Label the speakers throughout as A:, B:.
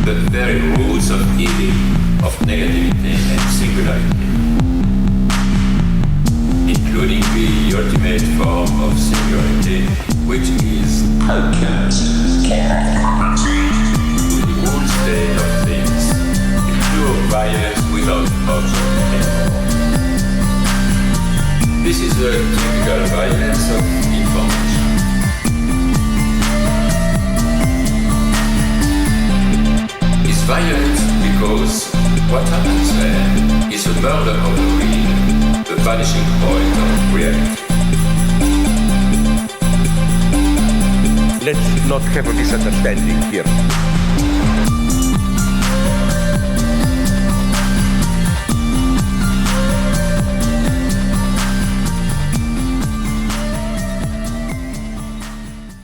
A: the very roots of evil, of negativity and singularity, including the ultimate form of singularity, which is alchemy, the whole state of things, pure violence without object anymore. This is the typical violence of information. It's violent because what happens there is a murder of the real, the vanishing point of reality.
B: Let's not have a misunderstanding here.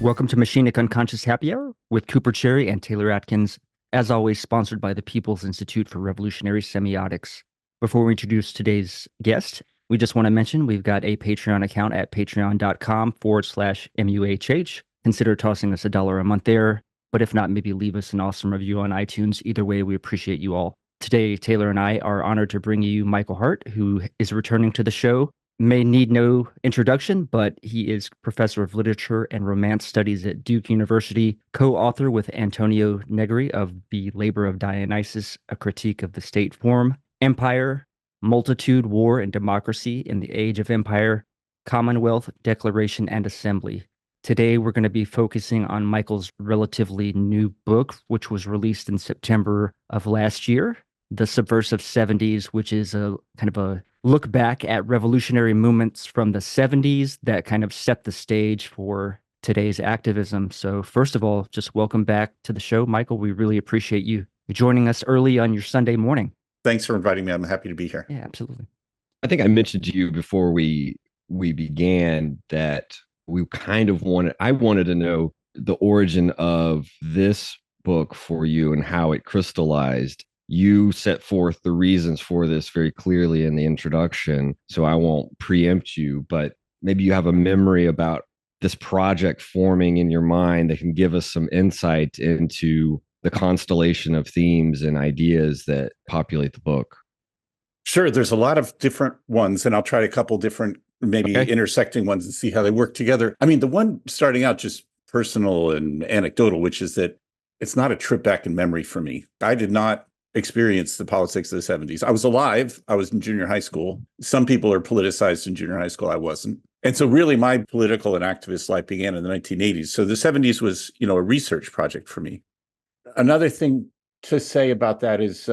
C: Welcome to Machinic Unconscious Happy Hour with Cooper Cherry and Taylor Atkins, as always sponsored by the People's Institute for Revolutionary Semiotics. Before we introduce today's guest, we just want to mention we've got a Patreon account at patreon.com/MUHH. Consider tossing us $1 a month there, but if not, maybe leave us an awesome review on iTunes. Either way, we appreciate you all. Today, Taylor and I are honored to bring you Michael Hardt, who is returning to the show. May need no introduction, but he is professor of literature and romance studies at Duke University, co-author with Antonio Negri of The Labor of Dionysus, A Critique of the State Form, Empire, Multitude, War, and Democracy in the Age of Empire, Commonwealth, Declaration, and Assembly. Today, we're going to be focusing on Michael's relatively new book, which was released in September of last year, The Subversive Seventies, which is a kind of a look back at revolutionary movements from the 70s that kind of set the stage for today's activism. So first of all, just welcome back to the show, Michael. We really appreciate you joining us early on your Sunday morning.
D: Thanks for inviting me. I'm happy to be here.
C: Yeah, absolutely.
E: I think I mentioned to you before we began that I wanted to know the origin of this book for you and how it crystallized. You set forth the reasons for this very clearly in the introduction, so I won't preempt you, but maybe you have a memory about this project forming in your mind that can give us some insight into the constellation of themes and ideas that populate the book.
D: Sure. There's a lot of different ones, and I'll try a couple different, maybe intersecting ones and see how they work together. I mean, the one starting out just personal and anecdotal, which is that it's not a trip back in memory for me. I did not experience the politics of the 70s. I was alive. I was in junior high school. Some people are politicized in junior high school. I wasn't. And so really my political and activist life began in the 1980s. So the 70s was, a research project for me. Another thing to say about that is,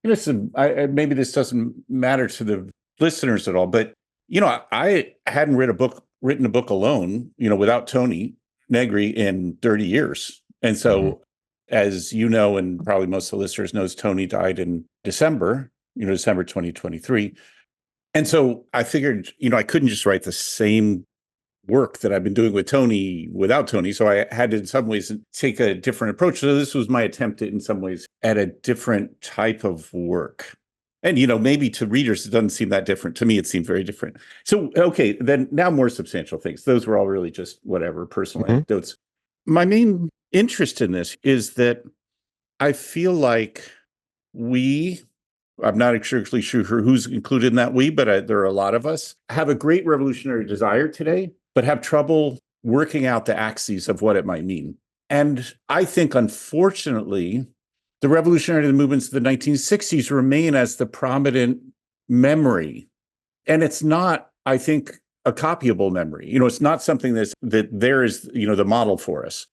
D: maybe this doesn't matter to the listeners at all, but, I hadn't written a book alone, without Tony Negri in 30 years. And so as you know, and probably most of the listeners knows, Tony died in December 2023. And so I figured, I couldn't just write the same work that I've been doing with Tony without Tony. So I had to, in some ways, take a different approach. So this was my attempt in some ways at a different type of work. And, maybe to readers, it doesn't seem that different. To me, it seemed very different. So, okay, then now more substantial things. Those were all really just whatever, personal anecdotes. My main interest in this is that I feel like I'm not exactly sure who's included in that but there are a lot of us, have a great revolutionary desire today, but have trouble working out the axes of what it might mean. And I think, unfortunately, the revolutionary movements of the 1960s remain as the prominent memory. And it's not, I think, a copyable memory. It's not something that there is, the model for us.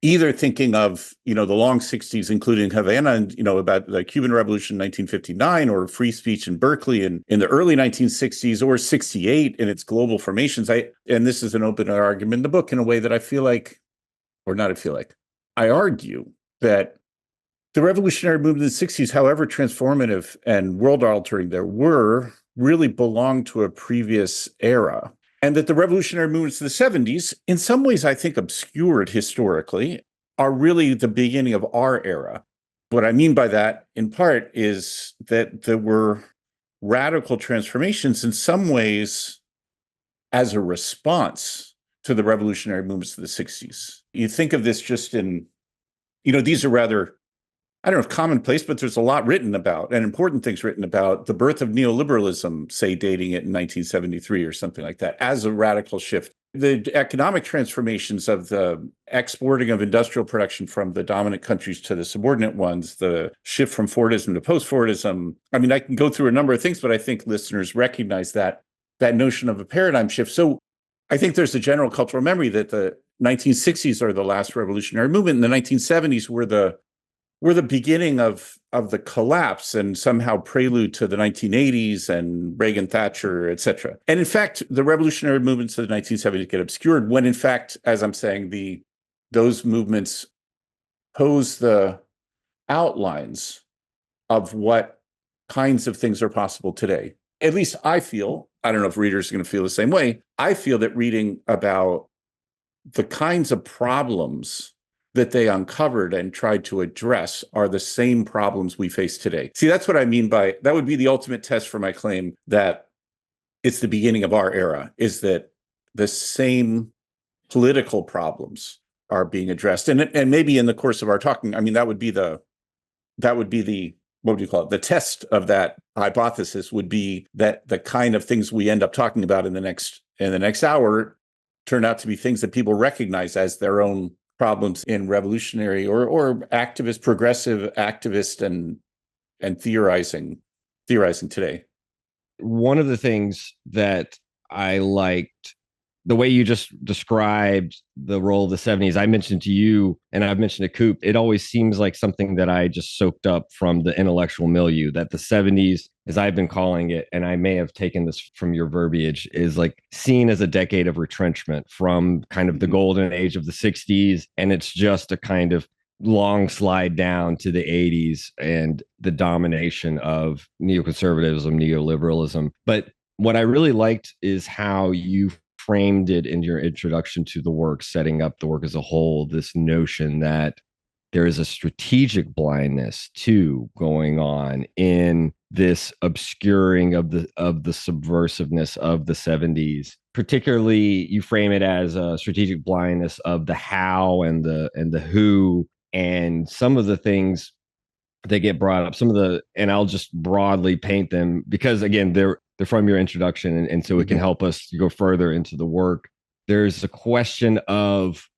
D: Either thinking of, the long 60s, including Havana and, about the Cuban Revolution in 1959 or free speech in Berkeley in the early 1960s or 68 in its global formations. And this is an open argument in the book in a way that I argue that the revolutionary movement in the 60s, however transformative and world-altering there were, really belonged to a previous era. And that the revolutionary movements of the 70s, in some ways, I think, obscured historically, are really the beginning of our era. What I mean by that, in part, is that there were radical transformations in some ways as a response to the revolutionary movements of the 60s. You think of this just in, these are rather I don't know if commonplace, but there's a lot written about and important things written about the birth of neoliberalism, say dating it in 1973 or something like that, as a radical shift. The economic transformations of the exporting of industrial production from the dominant countries to the subordinate ones, the shift from Fordism to post-Fordism. I mean, I can go through a number of things, but I think listeners recognize that notion of a paradigm shift. So I think there's a general cultural memory that the 1960s are the last revolutionary movement, and the 1970s were the beginning of the collapse and somehow prelude to the 1980s and Reagan, Thatcher, et cetera. And in fact, the revolutionary movements of the 1970s get obscured when, in fact, as I'm saying, those movements pose the outlines of what kinds of things are possible today. At least I feel, I don't know if readers are going to feel the same way, I feel that reading about the kinds of problems that they uncovered and tried to address are the same problems we face today. See, that's what I mean by, that would be the ultimate test for my claim that it's the beginning of our era, is that the same political problems are being addressed. And maybe in the course of our talking, I mean, that would be the, what would you call it? The test of that hypothesis would be that the kind of things we end up talking about in the next hour turn out to be things that people recognize as their own problems in revolutionary or activist, progressive activist and theorizing today.
E: One of the things that I liked, the way you just described the role of the 70s, I mentioned to you, and I've mentioned to Coop, it always seems like something that I just soaked up from the intellectual milieu, that the 70s, as I've been calling it, and I may have taken this from your verbiage, is like seen as a decade of retrenchment from kind of the golden age of the 60s. And it's just a kind of long slide down to the 80s and the domination of neoconservatism, neoliberalism. But what I really liked is how you framed it in your introduction to the work, setting up the work as a whole, this notion that there is a strategic blindness too going on in this obscuring of the subversiveness of the 70s. Particularly, you frame it as a strategic blindness of the how and the who, and some of the things that get brought up, and I'll just broadly paint them because again, they're from your introduction, and so it can help us go further into the work. There's a question of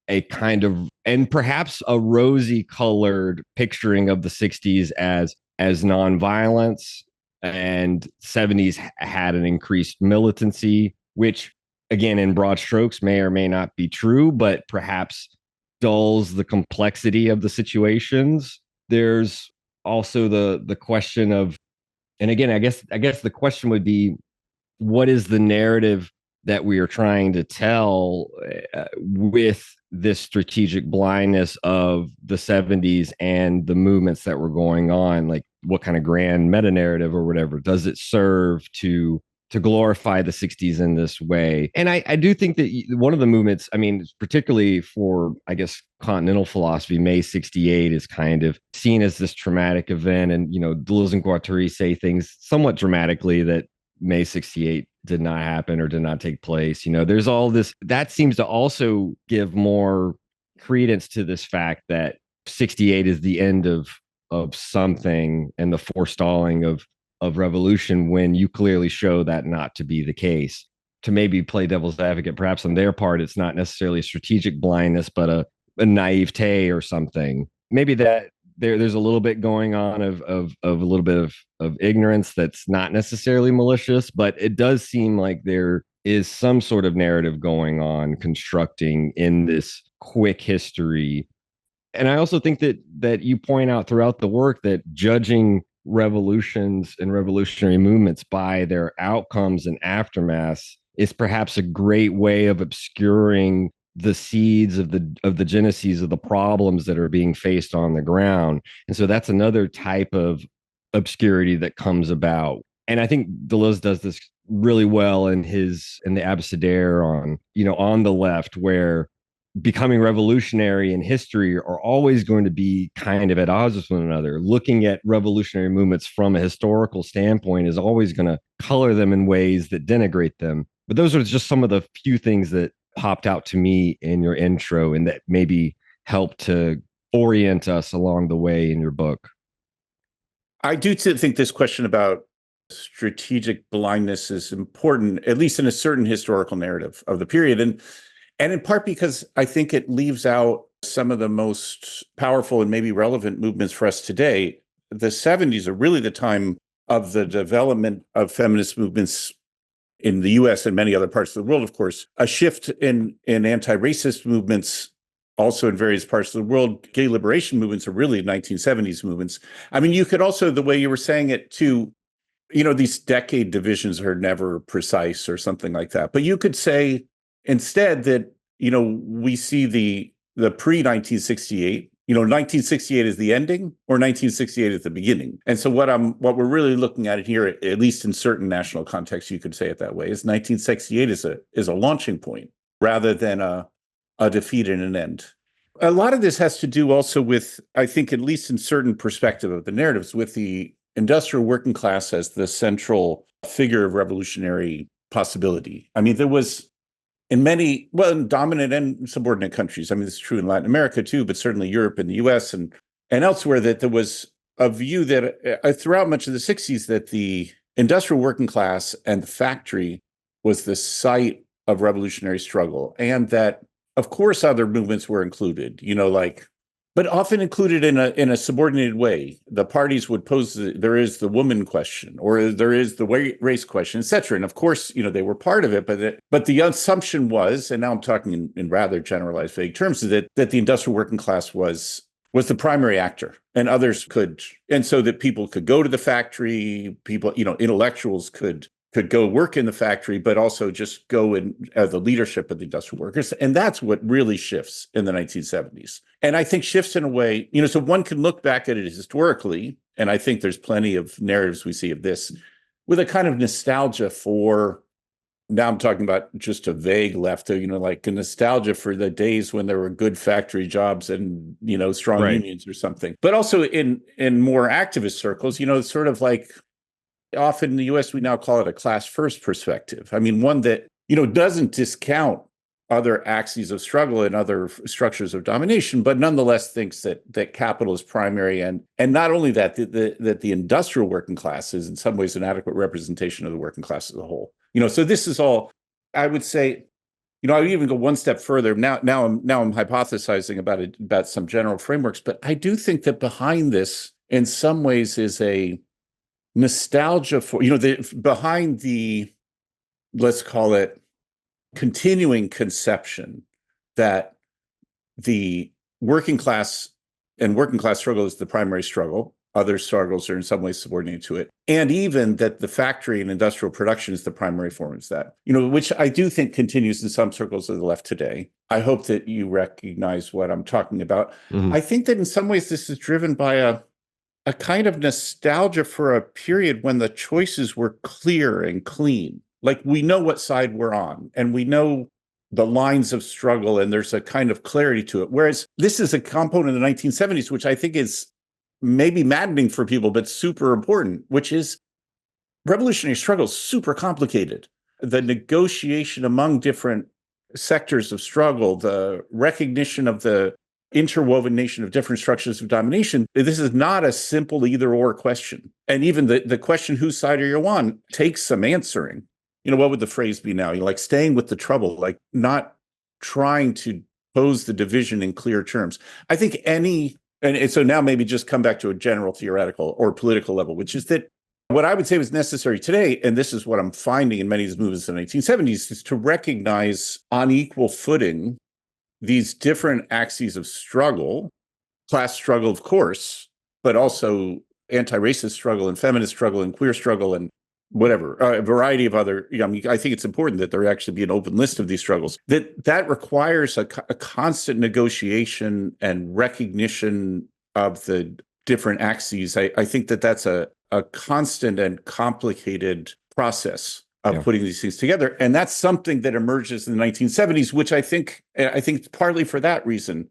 E: a kind of, and perhaps a rosy colored picturing of the 60s as nonviolence, and 70s had an increased militancy, which again, in broad strokes may or may not be true, but perhaps dulls the complexity of the situations. There's also the question of, and again, I guess the question would be, what is the narrative that we are trying to tell with this strategic blindness of the 70s and the movements that were going on? Like, what kind of grand meta narrative or whatever does it serve to glorify the 60s in this way? And I do think that one of the movements, I mean, particularly for, I guess, continental philosophy, May 68 is kind of seen as this traumatic event. And, Deleuze and Guattari say things somewhat dramatically that May 68 did not happen or did not take place. There's all this that seems to also give more credence to this fact that 68 is the end of something and the forestalling of revolution, when you clearly show that not to be the case. To maybe play devil's advocate, perhaps on their part, it's not necessarily a strategic blindness, but a naivete or something. Maybe that there's a little bit going on of a little bit of ignorance that's not necessarily malicious, but it does seem like there is some sort of narrative going on, constructing in this quick history. And I also think that you point out throughout the work that judging revolutions and revolutionary movements by their outcomes and aftermaths is perhaps a great way of obscuring the seeds of the genesis of the problems that are being faced on the ground. And so that's another type of obscurity that comes about. And I think Deleuze does this really well in the Abécédaire on the left, where becoming revolutionary in history are always going to be kind of at odds with one another. Looking at revolutionary movements from a historical standpoint is always going to color them in ways that denigrate them. But those are just some of the few things that popped out to me in your intro, and that maybe helped to orient us along the way in your book?
D: I do think this question about strategic blindness is important, at least in a certain historical narrative of the period. And in part because I think it leaves out some of the most powerful and maybe relevant movements for us today. The 70s are really the time of the development of feminist movements in the US and many other parts of the world, of course, a shift in anti-racist movements also in various parts of the world. Gay liberation movements are really 1970s movements. I mean, you could also, the way you were saying it too, these decade divisions are never precise or something like that. But you could say instead that, we see the pre-1968, 1968 is the ending or 1968 is the beginning. And so what we're really looking at here, at least in certain national contexts, you could say it that way, is 1968 is a launching point rather than a defeat and an end. A lot of this has to do also with, I think, at least in certain perspective of the narratives, with the industrial working class as the central figure of revolutionary possibility. I mean, there was in many, in dominant and subordinate countries, I mean, this is true in Latin America too, but certainly Europe and the US and elsewhere, that there was a view that throughout much of the 60s that the industrial working class and the factory was the site of revolutionary struggle. And that, of course, other movements were included, but often included in a subordinated way. The parties would pose there is the woman question, or there is the race question, et cetera. And of course, they were part of it, but the assumption was, and now I'm talking in rather generalized, vague terms, that the industrial working class was the primary actor, and others could, and so that people could go to the factory, people, intellectuals could go work in the factory, but also just go in as the leadership of the industrial workers. And that's what really shifts in the 1970s. And I think shifts in a way, so one can look back at it historically, and I think there's plenty of narratives we see of this, with a kind of nostalgia for, now I'm talking about just a vague left, like a nostalgia for the days when there were good factory jobs and, strong
E: Right.
D: unions or something. But also in more activist circles, sort of like, often in the US, we now call it a class first perspective. I mean, one that, doesn't discount other axes of struggle and other structures of domination, but nonetheless thinks that capital is primary. And not only that, that the industrial working class is in some ways an adequate representation of the working class as a whole. So this is all, I would say, I would even go one step further. Now I'm hypothesizing about some general frameworks, but I do think that behind this, in some ways, is a nostalgia for, behind the, let's call it, continuing conception that the working class struggle is the primary struggle. Other struggles are in some ways subordinated to it. And even that the factory and industrial production is the primary form of that, which I do think continues in some circles of the left today. I hope that you recognize what I'm talking about.
E: Mhm.
D: I think that in some ways this is driven by a kind of nostalgia for a period when the choices were clear and clean. Like, we know what side we're on, and we know the lines of struggle, and there's a kind of clarity to it. Whereas this is a component of the 1970s, which I think is maybe maddening for people, but super important, which is revolutionary struggle is super complicated. The negotiation among different sectors of struggle, the recognition of the interwoven nation of different structures of domination. This is not a simple either or question. And even the question, whose side are you on, takes some answering. What would the phrase be now? Like staying with the trouble, like not trying to pose the division in clear terms. I think and so now maybe just come back to a general theoretical or political level, which is that what I would say was necessary today, and this is what I'm finding in many of these movements in the 1970s, is to recognize on equal footing these different axes of struggle, class struggle, of course, but also anti-racist struggle and feminist struggle and queer struggle and whatever, a variety of other, I think it's important that there actually be an open list of these struggles. That requires a constant negotiation and recognition of the different axes. I think that's a constant and complicated process of putting these things together. And that's something that emerges in the 1970s, which I think partly for that reason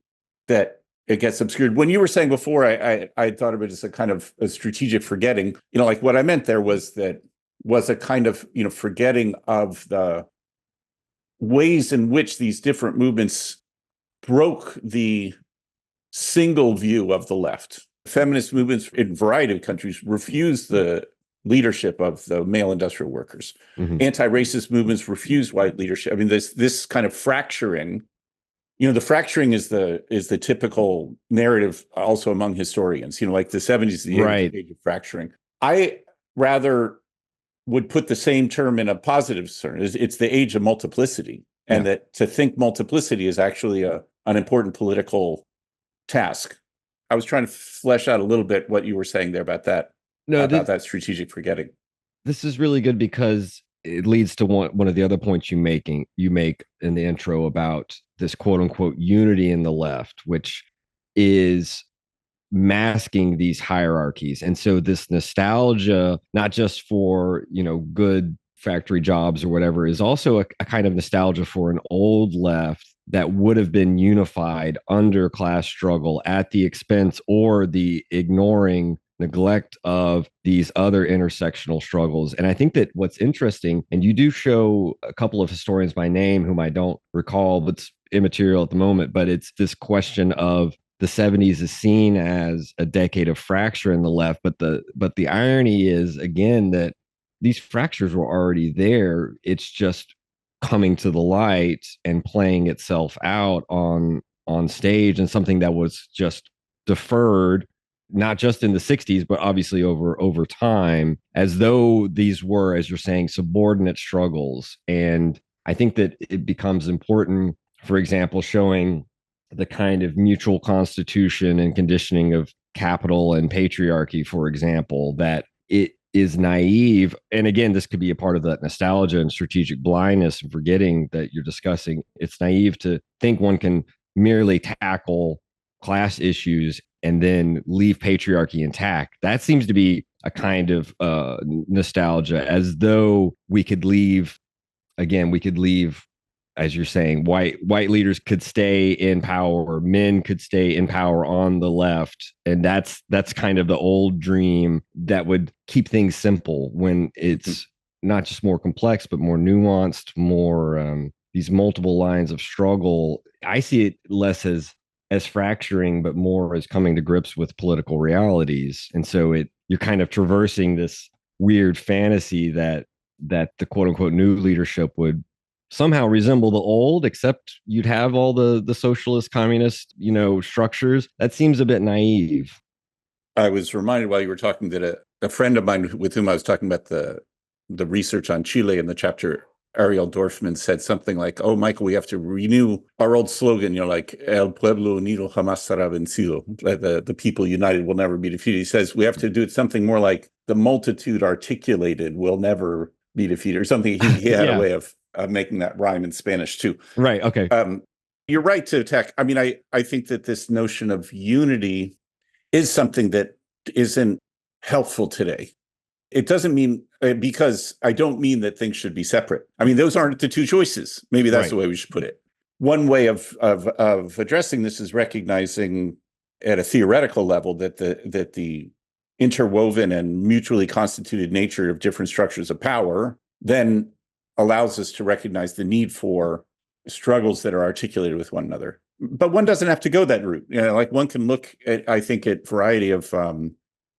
D: that it gets obscured. When you were saying before, I thought of it as a kind of a strategic forgetting, like what I meant there was a kind of, forgetting of the ways in which these different movements broke the single view of the left. Feminist movements in a variety of countries refuse the leadership of the male industrial workers.
E: Mhm.
D: Anti-racist movements refuse white leadership. I mean, this kind of fracturing, the fracturing is the typical narrative also among historians. Like the 70s, the
E: Right.
D: age of fracturing. I rather would put the same term in a positive sense. It's the age of multiplicity, and that to think multiplicity is actually an important political task. I was trying to flesh out a little bit what you were saying there about that, that strategic forgetting.
E: This is really good because it leads to one of the other points you make in the intro about this quote unquote unity in the left, which is masking these hierarchies. And so this nostalgia, not just for, good factory jobs or whatever, is also a kind of nostalgia for an old left that would have been unified under class struggle at the expense or the ignoring neglect of these other intersectional struggles. And I think that what's interesting, and you do show a couple of historians by name whom I don't recall, but it's immaterial at the moment, but it's this question of the 70s is seen as a decade of fracture in the left, but the irony is again that these fractures were already there. It's just coming to the light and playing itself out on stage, and something that was just deferred not just in the 60s but obviously over time, as though these were, as you're saying, subordinate struggles. And I think that it becomes important, for example, showing the kind of mutual constitution and conditioning of capital and patriarchy, for example, that it is naive. And again, this could be a part of that nostalgia and strategic blindness and forgetting that you're discussing. It's naive to think one can merely tackle class issues and then leave patriarchy intact. That seems to be a kind of nostalgia, as though we could leave, as you're saying, white leaders could stay in power, men could stay in power on the left, and that's kind of the old dream that would keep things simple when it's not just more complex but more nuanced, more these multiple lines of struggle. I see it less as fracturing, but more as coming to grips with political realities. And so you're kind of traversing this weird fantasy that the quote unquote new leadership would somehow resemble the old, except you'd have all the socialist, communist, structures. That seems a bit naive.
D: I was reminded while you were talking that a friend of mine with whom I was talking about the research on Chile in the chapter, Ariel Dorfman, said something like, "Oh, Michael, we have to renew our old slogan, like El pueblo unido jamás será vencido. The people united will never be defeated." He says we have to do something more like the multitude articulated will never be defeated, or something. He had a way of making that rhyme in Spanish too.
E: Right. Okay.
D: You're right to attack. I mean, I think that this notion of unity is something that isn't helpful today. It doesn't mean, because I don't mean that things should be separate. I mean, those aren't the two choices. Maybe that's the way we should put it. One way of addressing this is recognizing at a theoretical level that the interwoven and mutually constituted nature of different structures of power then allows us to recognize the need for struggles that are articulated with one another. But one doesn't have to go that route. Like one can look at, I think, at variety of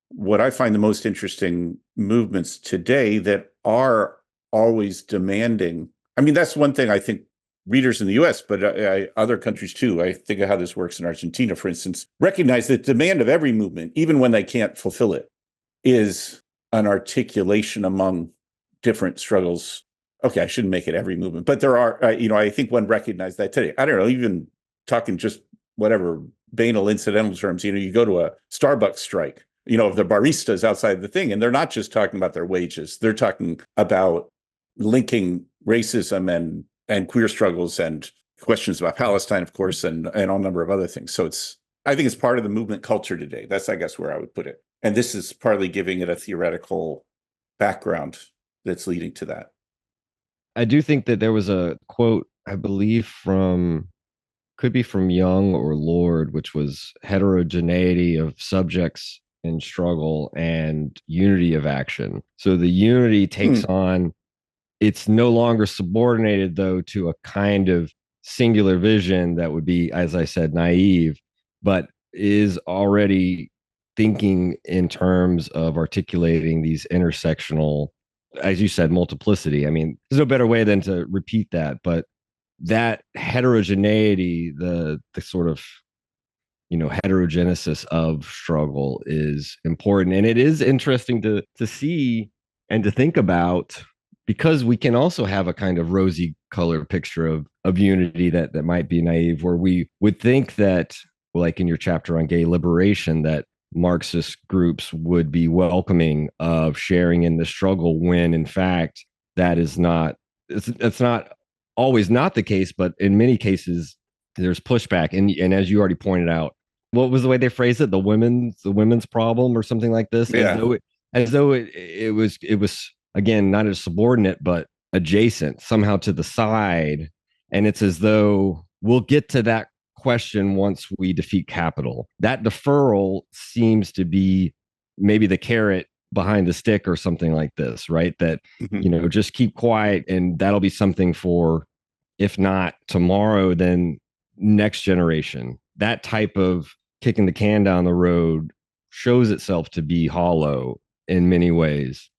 D: what I find the most interesting movements today that are always demanding. I mean, that's one thing I think readers in the US, but other countries too, I think of how this works in Argentina, for instance, recognize that demand of every movement, even when they can't fulfill it, is an articulation among different struggles. Okay, I shouldn't make it every movement, but there are, I think one recognized that today. I don't know, even talking just whatever banal incidental terms, you go to a Starbucks strike, the baristas outside the thing, and they're not just talking about their wages. They're talking about linking racism and queer struggles and questions about Palestine, of course, and all number of other things. So I think it's part of the movement culture today. That's, I guess, where I would put it. And this is partly giving it a theoretical background that's leading to that.
E: I do think that there was a quote, I believe could be from Young or Lord, which was heterogeneity of subjects in struggle and unity of action. So the unity takes on, it's no longer subordinated though to a kind of singular vision that would be, as I said, naive, but is already thinking in terms of articulating these intersectional, as you said, multiplicity. I mean, there's no better way than to repeat that, but that heterogeneity, the sort of, heterogenesis of struggle is important. And it is interesting to see and to think about, because we can also have a kind of rosy colored picture of unity that might be naive, where we would think that, like in your chapter on gay liberation, that Marxist groups would be welcoming of sharing in the struggle, when in fact that is not, it's not always not the case, but in many cases there's pushback. And as you already pointed out, what was the way they phrased it? The women's problem or something like this.
D: Yeah.
E: As though it was again not as subordinate but adjacent, somehow to the side. And it's as though we'll get to that question once we defeat capital. That deferral seems to be maybe the carrot behind the stick or something like this, right? That, just keep quiet and that'll be something for, if not tomorrow, then next generation. That type of kicking the can down the road shows itself to be hollow in many ways.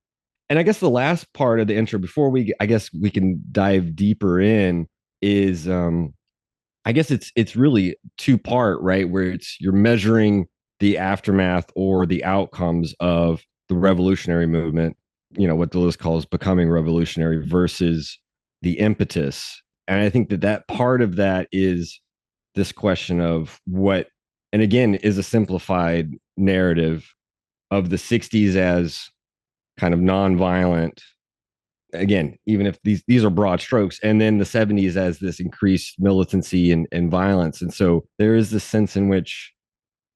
E: And I guess the last part of the intro, before I guess we can dive deeper in, is I guess it's really two-part, right? Where you're measuring the aftermath or the outcomes of the revolutionary movement, what Deleuze calls becoming revolutionary, versus the impetus. And I think that part of that is this question of what, and again, is a simplified narrative of the 60s as kind of nonviolent. Again, even if these are broad strokes, and then the 70s as this increased militancy and violence. And so there is this sense in which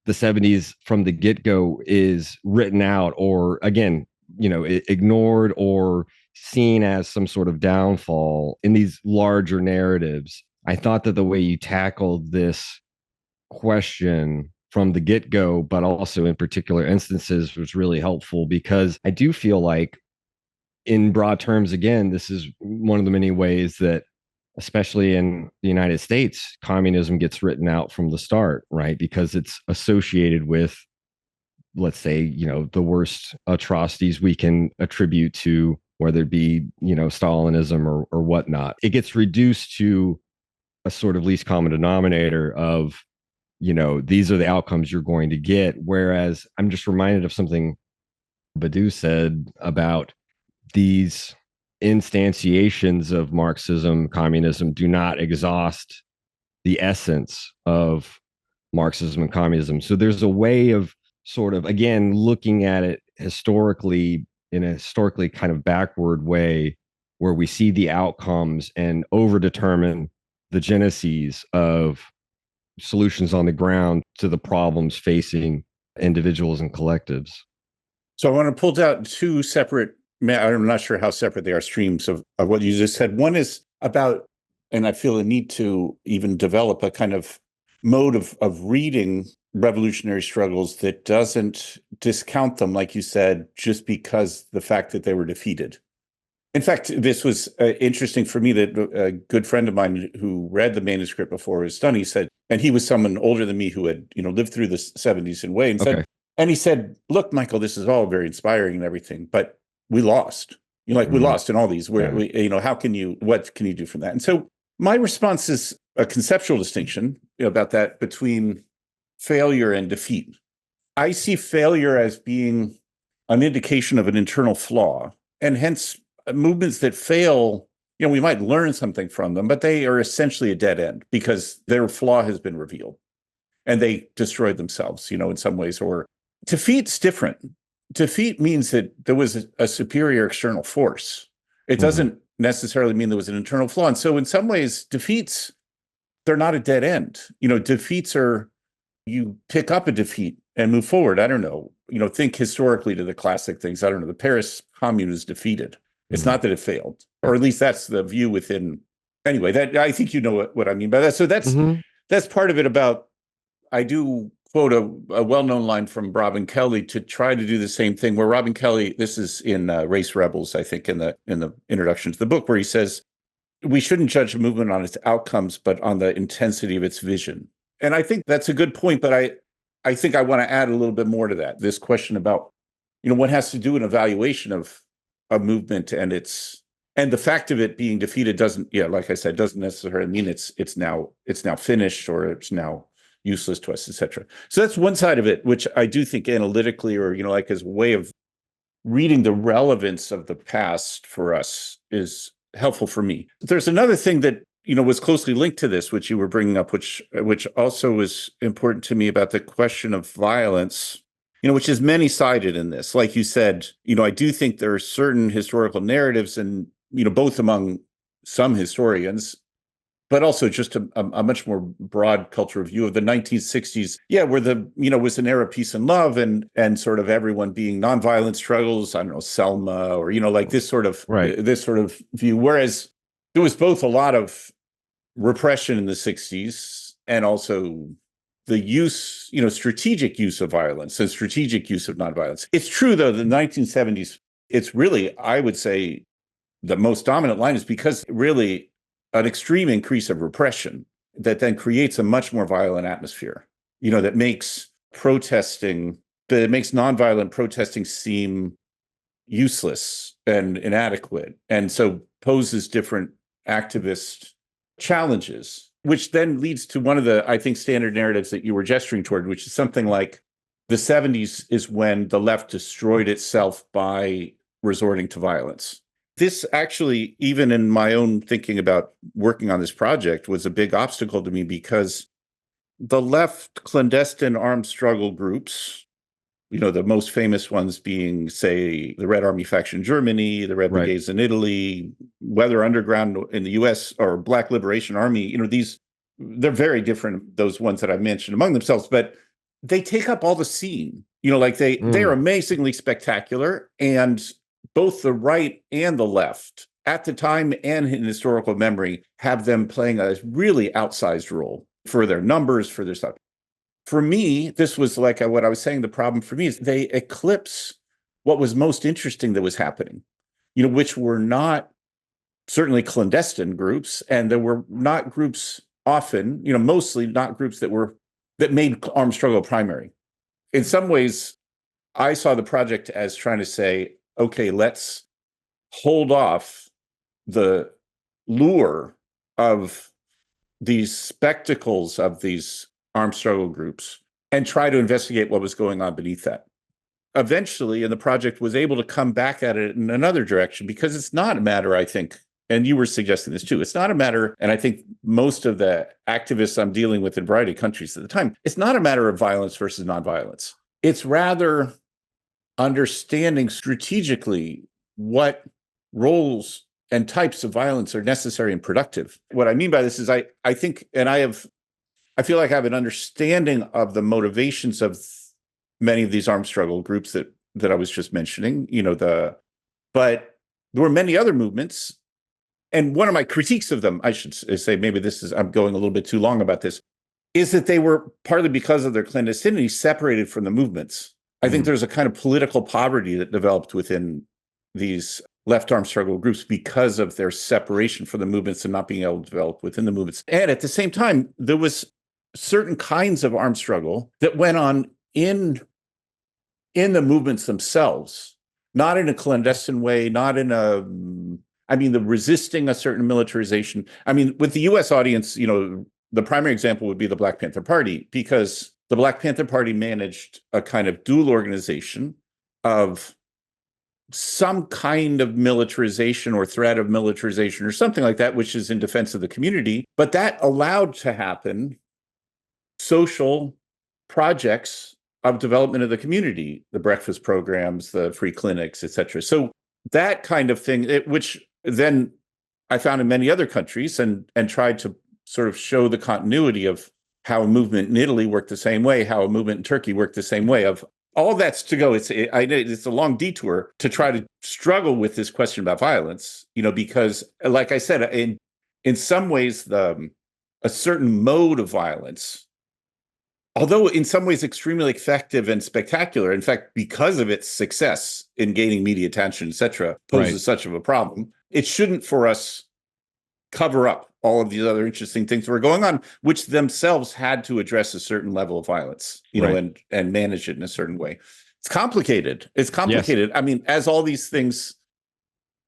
E: the 70s from the get-go is written out, or again, ignored or seen as some sort of downfall in these larger narratives. I thought that the way you tackled this question from the get-go, but also in particular instances, was really helpful, because I do feel like, in broad terms, again, this is one of the many ways that, especially in the United States, communism gets written out from the start, right? Because it's associated with, let's say, the worst atrocities we can attribute to, whether it be, Stalinism or whatnot. It gets reduced to a sort of least common denominator of, these are the outcomes you're going to get. Whereas I'm just reminded of something Badiou said about these instantiations of Marxism, communism do not exhaust the essence of Marxism and communism. So there's a way of sort of, again, looking at it historically, in a historically kind of backward way, where we see the outcomes and overdetermine the geneses of solutions on the ground to the problems facing individuals and collectives.
D: So I want to pull out two separate, I'm not sure how separate they are, streams of what you just said. One is about, and I feel a need to even develop a kind of mode of reading revolutionary struggles that doesn't discount them, like you said, just because the fact that they were defeated. In fact, this was interesting for me, that a good friend of mine who read the manuscript before it was done, he said, and he was someone older than me who had, lived through the 70s in a way, and said, and he said, look, Michael, this is all very inspiring and everything, but we lost. We lost in all these. Where what can you do from that? And so my response is a conceptual distinction about that between failure and defeat. I see failure as being an indication of an internal flaw, and hence movements that fail, we might learn something from them, but they are essentially a dead end because their flaw has been revealed and they destroyed themselves, in some ways. Or defeat's different. Defeat means that there was a superior external force. It doesn't necessarily mean there was an internal flaw. And so in some ways, defeats, they're not a dead end. Defeats are, you pick up a defeat and move forward. I don't know, think historically to the classic things. I don't know, the Paris Commune is defeated. It's not that it failed, or at least that's the view within. Anyway, that I think what I mean by that. So that's part of it. About, I do quote a well-known line from Robin Kelly to try to do the same thing. Where Robin Kelly, this is in Race Rebels, I think, in the introduction to the book, where he says, we shouldn't judge a movement on its outcomes, but on the intensity of its vision. And I think that's a good point. But I think I want to add a little bit more to that. This question about, what has to do an evaluation of a movement and the fact of it being defeated doesn't, like I said, doesn't necessarily mean it's now finished or it's now useless to us, etc. So that's one side of it, which I do think analytically or, like as a way of reading the relevance of the past for us is helpful for me. There's another thing that, was closely linked to this, which you were bringing up, which also was important to me about the question of violence, which is many-sided in this. Like you said, I do think there are certain historical narratives and, both among some historians, but also just a much more broad cultural view of the 1960s. Yeah, where was an era of peace and love and sort of everyone being nonviolent struggles. I don't know, Selma or, like this sort of view. Whereas there was both a lot of repression in the 60s and also the use, strategic use of violence and strategic use of nonviolence. It's true, though, the 1970s, it's really, I would say, the most dominant line is because really an extreme increase of repression that then creates a much more violent atmosphere, that makes nonviolent protesting seem useless and inadequate. And so poses different activist challenges, which then leads to one of the, I think, standard narratives that you were gesturing toward, which is something like the 70s is when the left destroyed itself by resorting to violence. This actually, even in my own thinking about working on this project, was a big obstacle to me because the left clandestine armed struggle groups, the most famous ones being, say, the Red Army faction in Germany, the Red Brigades in Italy, Weather Underground in the US, or Black Liberation Army, they're very different, those ones that I've mentioned among themselves, but they take up all the scene. They're amazingly spectacular, and both the right and the left, at the time and in historical memory, have them playing a really outsized role for their numbers, for their stuff. For me, this was like what I was saying, the problem for me is they eclipse what was most interesting that was happening, which were not certainly clandestine groups, and there were not groups often, mostly not groups that made armed struggle primary. In some ways, I saw the project as trying to say, okay, let's hold off the lure of these spectacles of these armed struggle groups and try to investigate what was going on beneath that. Eventually, and the project was able to come back at it in another direction, because it's not a matter, I think, and you were suggesting this too, it's not a matter, and I think most of the activists I'm dealing with in a variety of countries at the time, it's not a matter of violence versus nonviolence. It's rather understanding strategically what roles and types of violence are necessary and productive. What I mean by this is I think, and I feel like I have an understanding of the motivations of many of these armed struggle groups that I was just mentioning, but there were many other movements. And one of my critiques of them, I should say, maybe I'm going a little bit too long about this, is that they were, partly because of their clandestinity, separated from the movements. I think there's a kind of political poverty that developed within these left armed struggle groups because of their separation from the movements and not being able to develop within the movements. And at the same time, there was certain kinds of armed struggle that went on in the movements themselves, not in a clandestine way, not in the resisting a certain militarization. I mean, with the US audience, the primary example would be the Black Panther Party, because the Black Panther Party managed a kind of dual organization of some kind of militarization or threat of militarization or something like that, which is in defense of the community. But that allowed to happen social projects of development of the community, the breakfast programs, the free clinics, et cetera. So that kind of thing, which then I found in many other countries and tried to sort of show the continuity of how a movement in Italy worked the same way, how a movement in Turkey worked the same way. Of all that's to go. It's a long detour to try to struggle with this question about violence, because, like I said, in some ways, a certain mode of violence, although in some ways extremely effective and spectacular, in fact, because of its success in gaining media attention, et cetera, poses such of a problem, it shouldn't for us cover up all of these other interesting things were going on, which themselves had to address a certain level of violence, you know, and manage it in a certain way. It's complicated. It's complicated. Yes. I mean, as all these things,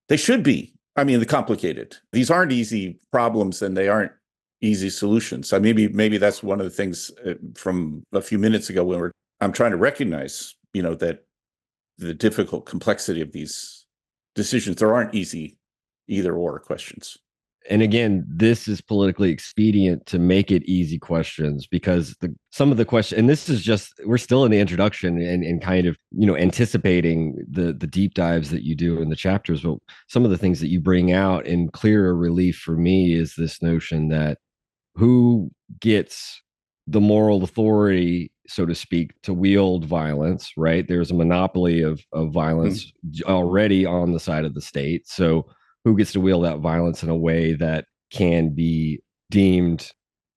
D: they should be. I mean, they're complicated. These aren't easy problems, and they aren't easy solutions. So maybe that's one of the things from a few minutes ago when I'm trying to recognize, you know, that the difficult complexity of these decisions, there aren't easy either or questions.
E: And again, this is politically expedient to make it easy questions, because some of the questions, and this is just, we're still in the introduction and kind of, you know, anticipating the deep dives that you do in the chapters. But some of the things that you bring out in clearer relief for me is this notion that who gets the moral authority, so to speak, to wield violence, right? There's a monopoly of violence already on the side of the state. So who gets to wield that violence in a way that can be deemed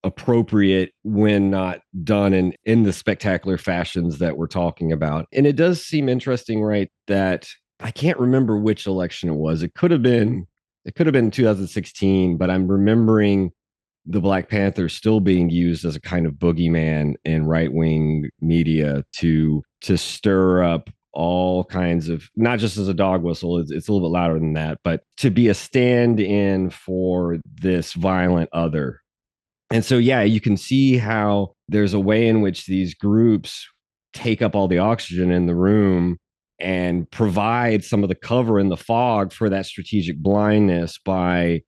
E: appropriate when not done in the spectacular fashions that we're talking about. And it does seem interesting, right, that I can't remember which election it was. It could have been 2016, but I'm remembering the Black Panther still being used as a kind of boogeyman in right-wing media to stir up all kinds of, not just as a dog whistle, it's a little bit louder than that, but to be a stand-in for this violent other. And so, yeah, you can see how there's a way in which these groups take up all the oxygen in the room and provide some of the cover in the fog for that strategic blindness by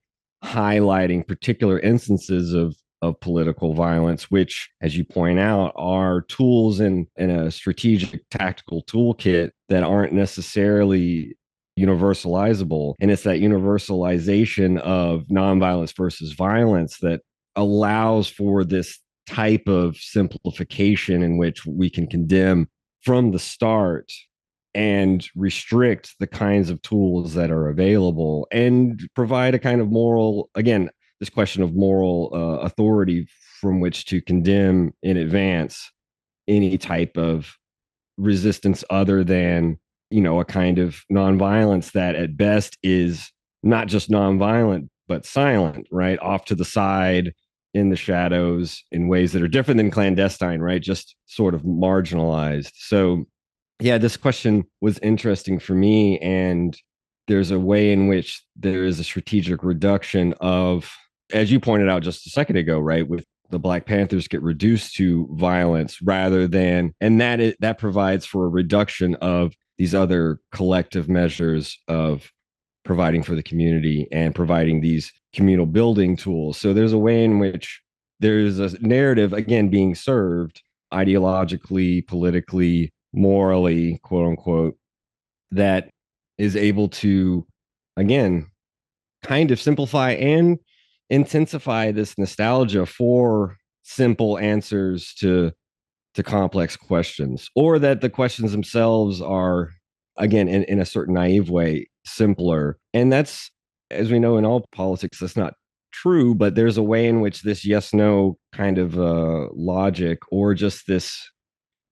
E: highlighting particular instances of political violence, which, as you point out, are tools in a strategic tactical toolkit that aren't necessarily universalizable. And it's that universalization of nonviolence versus violence that allows for this type of simplification in which we can condemn from the start and restrict the kinds of tools that are available and provide a kind of moral, again, this question of moral authority from which to condemn in advance any type of resistance other than, you know, a kind of nonviolence that at best is not just nonviolent, but silent, right? Off to the side in the shadows in ways that are different than clandestine, right? Just sort of marginalized. So, yeah, this question was interesting for me. And there's a way in which there is a strategic reduction of, as you pointed out just a second ago, right, with the Black Panthers get reduced to violence rather than, and that provides for a reduction of these other collective measures of providing for the community and providing these communal building tools. So there's a way in which there's a narrative, again, being served ideologically, politically, morally, quote unquote, that is able to, again, kind of simplify and intensify this nostalgia for simple answers to complex questions, or that the questions themselves are, again, in a certain naive way, simpler. And that's, as we know in all politics, that's not true, but there's a way in which this yes-no kind of logic, or just this,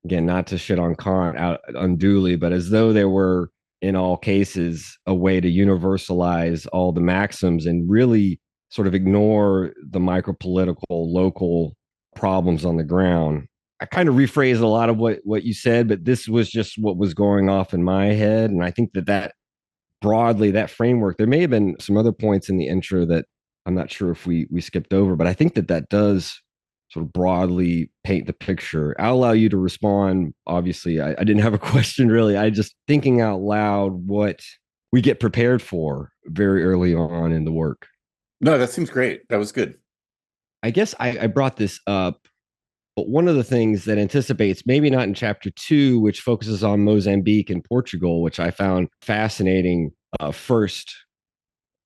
E: again, not to shit on Kant out unduly, but as though there were, in all cases, a way to universalize all the maxims and really sort of ignore the micropolitical local problems on the ground. I kind of rephrased a lot of what you said, but this was just what was going off in my head. And I think that broadly, that framework, there may have been some other points in the intro that I'm not sure if we skipped over, but I think that does sort of broadly paint the picture. I'll allow you to respond. Obviously, I didn't have a question really. I just thinking out loud what we get prepared for very early on in the work.
D: No, that seems great. That was good.
E: I guess I brought this up, but one of the things that anticipates, maybe not in chapter 2, which focuses on Mozambique and Portugal, which I found fascinating first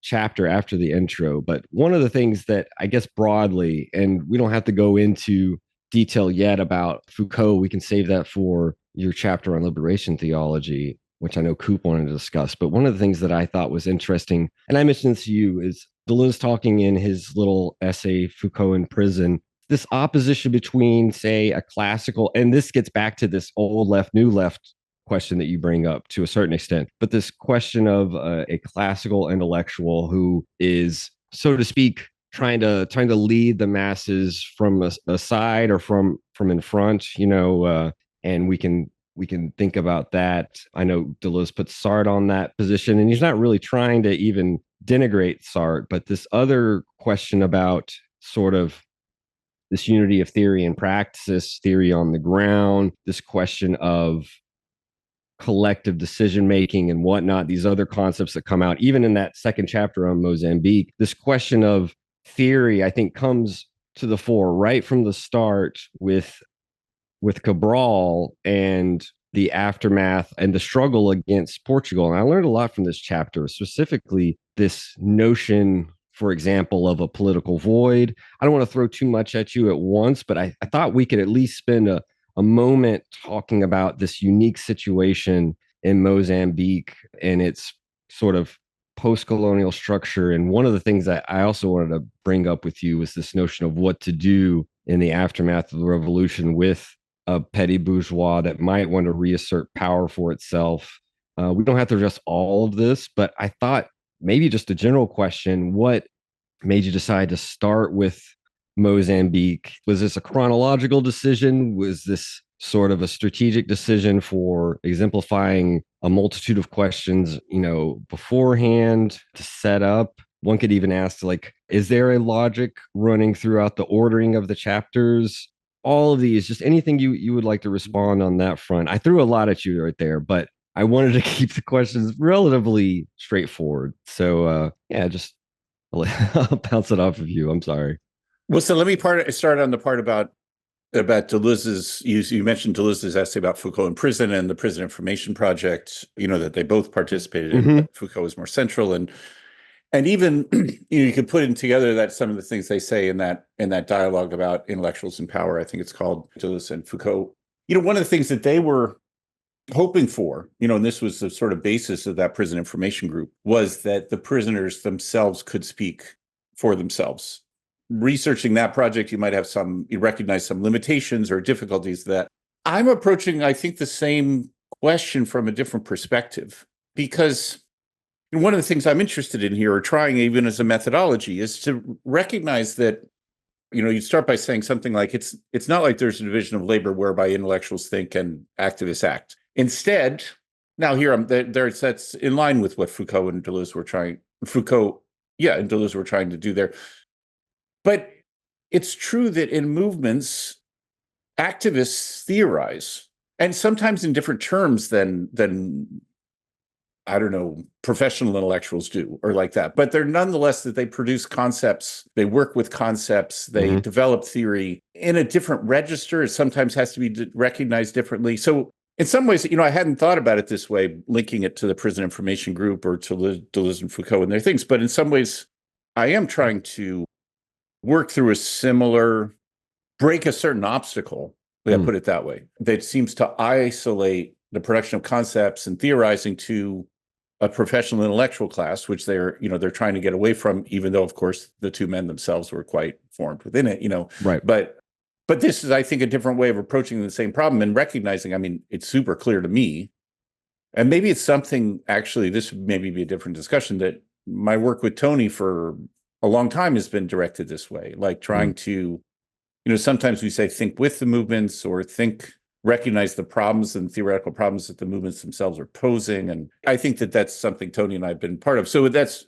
E: chapter after the intro. But one of the things that I guess broadly, and we don't have to go into detail yet about Foucault, we can save that for your chapter on liberation theology, which I know Coop wanted to discuss. But one of the things that I thought was interesting, and I mentioned this to you, is Deleuze talking in his little essay, Foucault in Prison, this opposition between, say, a classical, and this gets back to this old left, new left question that you bring up to a certain extent, but this question of a classical intellectual who is, so to speak, trying to lead the masses from a side or from in front, and we can think about that. I know Deleuze puts Sartre on that position, and he's not really trying to even denigrate Sartre, but this other question about sort of this unity of theory and practice, theory on the ground, this question of collective decision making and whatnot, these other concepts that come out, even in that second chapter on Mozambique, this question of theory, I think, comes to the fore right from the start with Cabral and the aftermath and the struggle against Portugal. And I learned a lot from this chapter, specifically this notion, for example, of a political void. I don't want to throw too much at you at once, but I thought we could at least spend a moment talking about this unique situation in Mozambique and its sort of post-colonial structure. And one of the things that I also wanted to bring up with you was this notion of what to do in the aftermath of the revolution with a petty bourgeois that might want to reassert power for itself. We don't have to address all of this, but I thought maybe just a general question: what made you decide to start with Mozambique? Was this a chronological decision? Was this sort of a strategic decision for exemplifying a multitude of questions, beforehand to set up? One could even ask, like, is there a logic running throughout the ordering of the chapters? All of these, just anything you would like to respond on that front. I threw a lot at you right there, but I wanted to keep the questions relatively straightforward. So just I'll bounce it off of you. I'm sorry.
D: Well, so let me start on the part about Deleuze's. You mentioned Deleuze's essay about Foucault in prison and the Prison Information Project. That they both participated in. But Foucault was more central, and even you could put in together that some of the things they say in that dialogue about intellectuals and power. I think it's called Deleuze and Foucault. One of the things that they were hoping for, and this was the sort of basis of that prison information group, was that the prisoners themselves could speak for themselves. Researching that project, you recognize some limitations or difficulties that I'm approaching, I think, the same question from a different perspective, because one of the things I'm interested in here, or trying even as a methodology, is to recognize that, you start by saying something like, it's not like there's a division of labor whereby intellectuals think and activists act. Instead, now here that's in line with what Foucault and Deleuze were trying to do there. But it's true that in movements, activists theorize, and sometimes in different terms than I don't know, professional intellectuals do, or like that. But they're nonetheless that they produce concepts, they work with concepts, they develop theory in a different register. It sometimes has to be recognized differently. So in some ways, I hadn't thought about it this way, linking it to the Prison Information Group or to Deleuze and Foucault and their things. But in some ways, I am trying to work through break a certain obstacle, put it that way, that seems to isolate the production of concepts and theorizing to a professional intellectual class, which they're trying to get away from, even though, of course, the two men themselves were quite formed within it,
E: Right.
D: But this is, I think, a different way of approaching the same problem and recognizing, it's super clear to me, and maybe it's something, actually, this would maybe be a different discussion, that my work with Tony for a long time has been directed this way, like trying to, sometimes we say think with the movements, or recognize the problems and theoretical problems that the movements themselves are posing. And I think that that's something Tony and I have been part of. So that's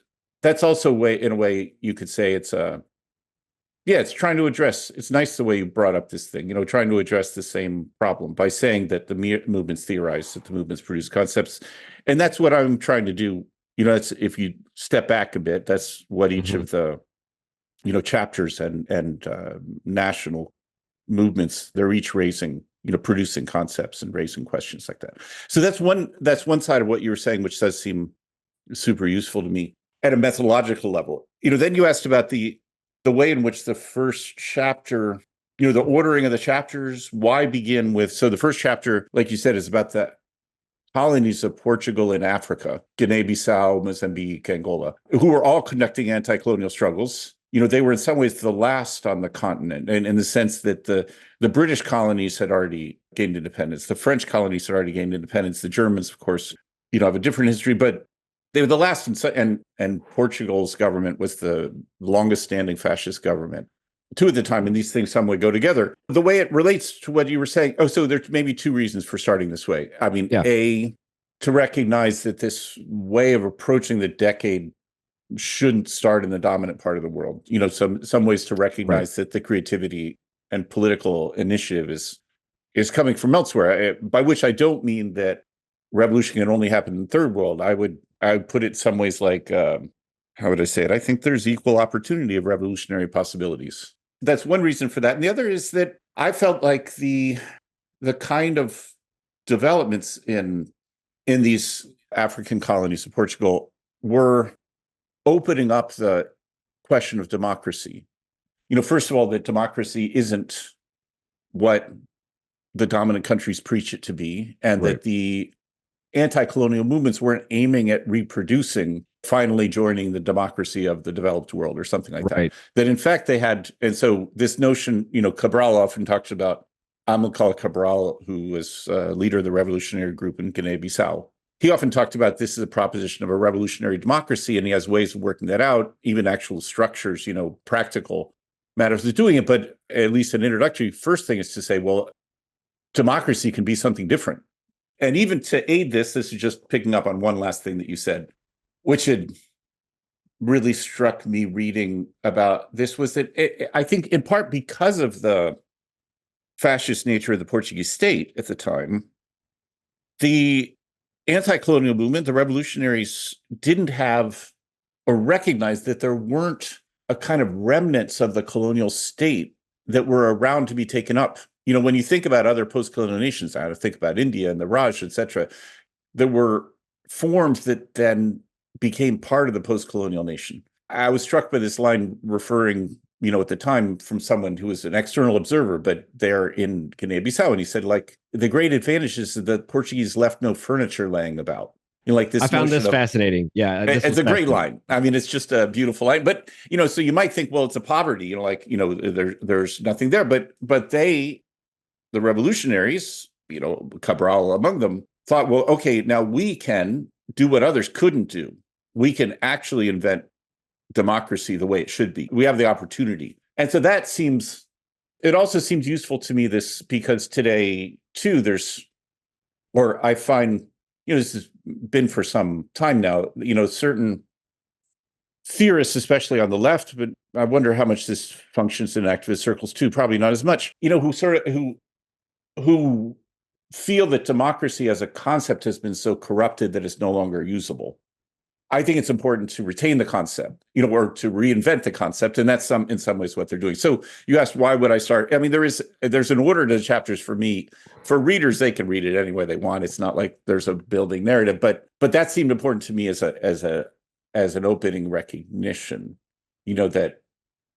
D: also in a way you could say it's trying to address, it's nice the way you brought up this thing, trying to address the same problem by saying that the movements theorize, that the movements produce concepts. And that's what I'm trying to do. That's, if you step back a bit, that's what each of the, chapters and national movements, they're each raising, producing concepts and raising questions like that. So that's one side of what you were saying, which does seem super useful to me at a methodological level. Then you asked about the way in which the first chapter, the ordering of the chapters, why begin with, so the first chapter, like you said, is about the colonies of Portugal in Africa, Guinea Bissau, Mozambique, Angola, who were all conducting anti-colonial struggles. They were in some ways the last on the continent, and in the sense that the British colonies had already gained independence. The French colonies had already gained independence. The Germans, of course, have a different history, but they were the last, and Portugal's government was the longest standing fascist government, two at the time, and these things some way go together. The way it relates to what you were saying, so there's maybe two reasons for starting this way. I mean, A, to recognize that this way of approaching the decade shouldn't start in the dominant part of the world. Some ways to recognize that the creativity and political initiative is coming from elsewhere, by which I don't mean that revolution can only happen in the third world. I would put it some ways like, how would I say it? I think there's equal opportunity of revolutionary possibilities. That's one reason for that. And the other is that I felt like the kind of developments in these African colonies of Portugal were opening up the question of democracy. First of all, that democracy isn't what the dominant countries preach it to be, and that the anti-colonial movements weren't aiming at reproducing, finally joining the democracy of the developed world or something like that. That in fact they had, and so this notion, Cabral often talks about, Amilcar Cabral, who was leader of the revolutionary group in Guinea Bissau. He often talked about this as a proposition of a revolutionary democracy, and he has ways of working that out, even actual structures, practical matters of doing it. But at least an introductory first thing is to say, well, democracy can be something different. And even to aid this is just picking up on one last thing that you said, which had really struck me reading about this, was that I think in part because of the fascist nature of the Portuguese state at the time, the anti-colonial movement, the revolutionaries, didn't have or recognize that there weren't a kind of remnants of the colonial state that were around to be taken up. When you think about other post-colonial nations, I think about India and the Raj, et cetera, there were forms that then became part of the post-colonial nation. I was struck by this line referring, at the time, from someone who was an external observer, but they're in Guinea-Bissau, and he said, like, the great advantage is that the Portuguese left no furniture laying about. Like this.
E: I found this fascinating. Yeah,
D: it's a great line. I mean, it's just a beautiful line. But so you might think, well, it's a poverty. There's nothing there. But they, the revolutionaries, Cabral among them, thought, well, okay, now we can do what others couldn't do. We can actually invent democracy the way it should be. We have the opportunity. And so it also seems useful to me, this, because today too, I find, this has been for some time now, certain theorists, especially on the left, but I wonder how much this functions in activist circles too, probably not as much, who feel that democracy as a concept has been so corrupted that it's no longer usable. I think it's important to retain the concept, or to reinvent the concept, and that's in some ways what they're doing. So you asked, why would I start? I mean, there's an order to the chapters for me. For readers, they can read it any way they want. It's not like there's a building narrative, but that seemed important to me as an opening recognition. That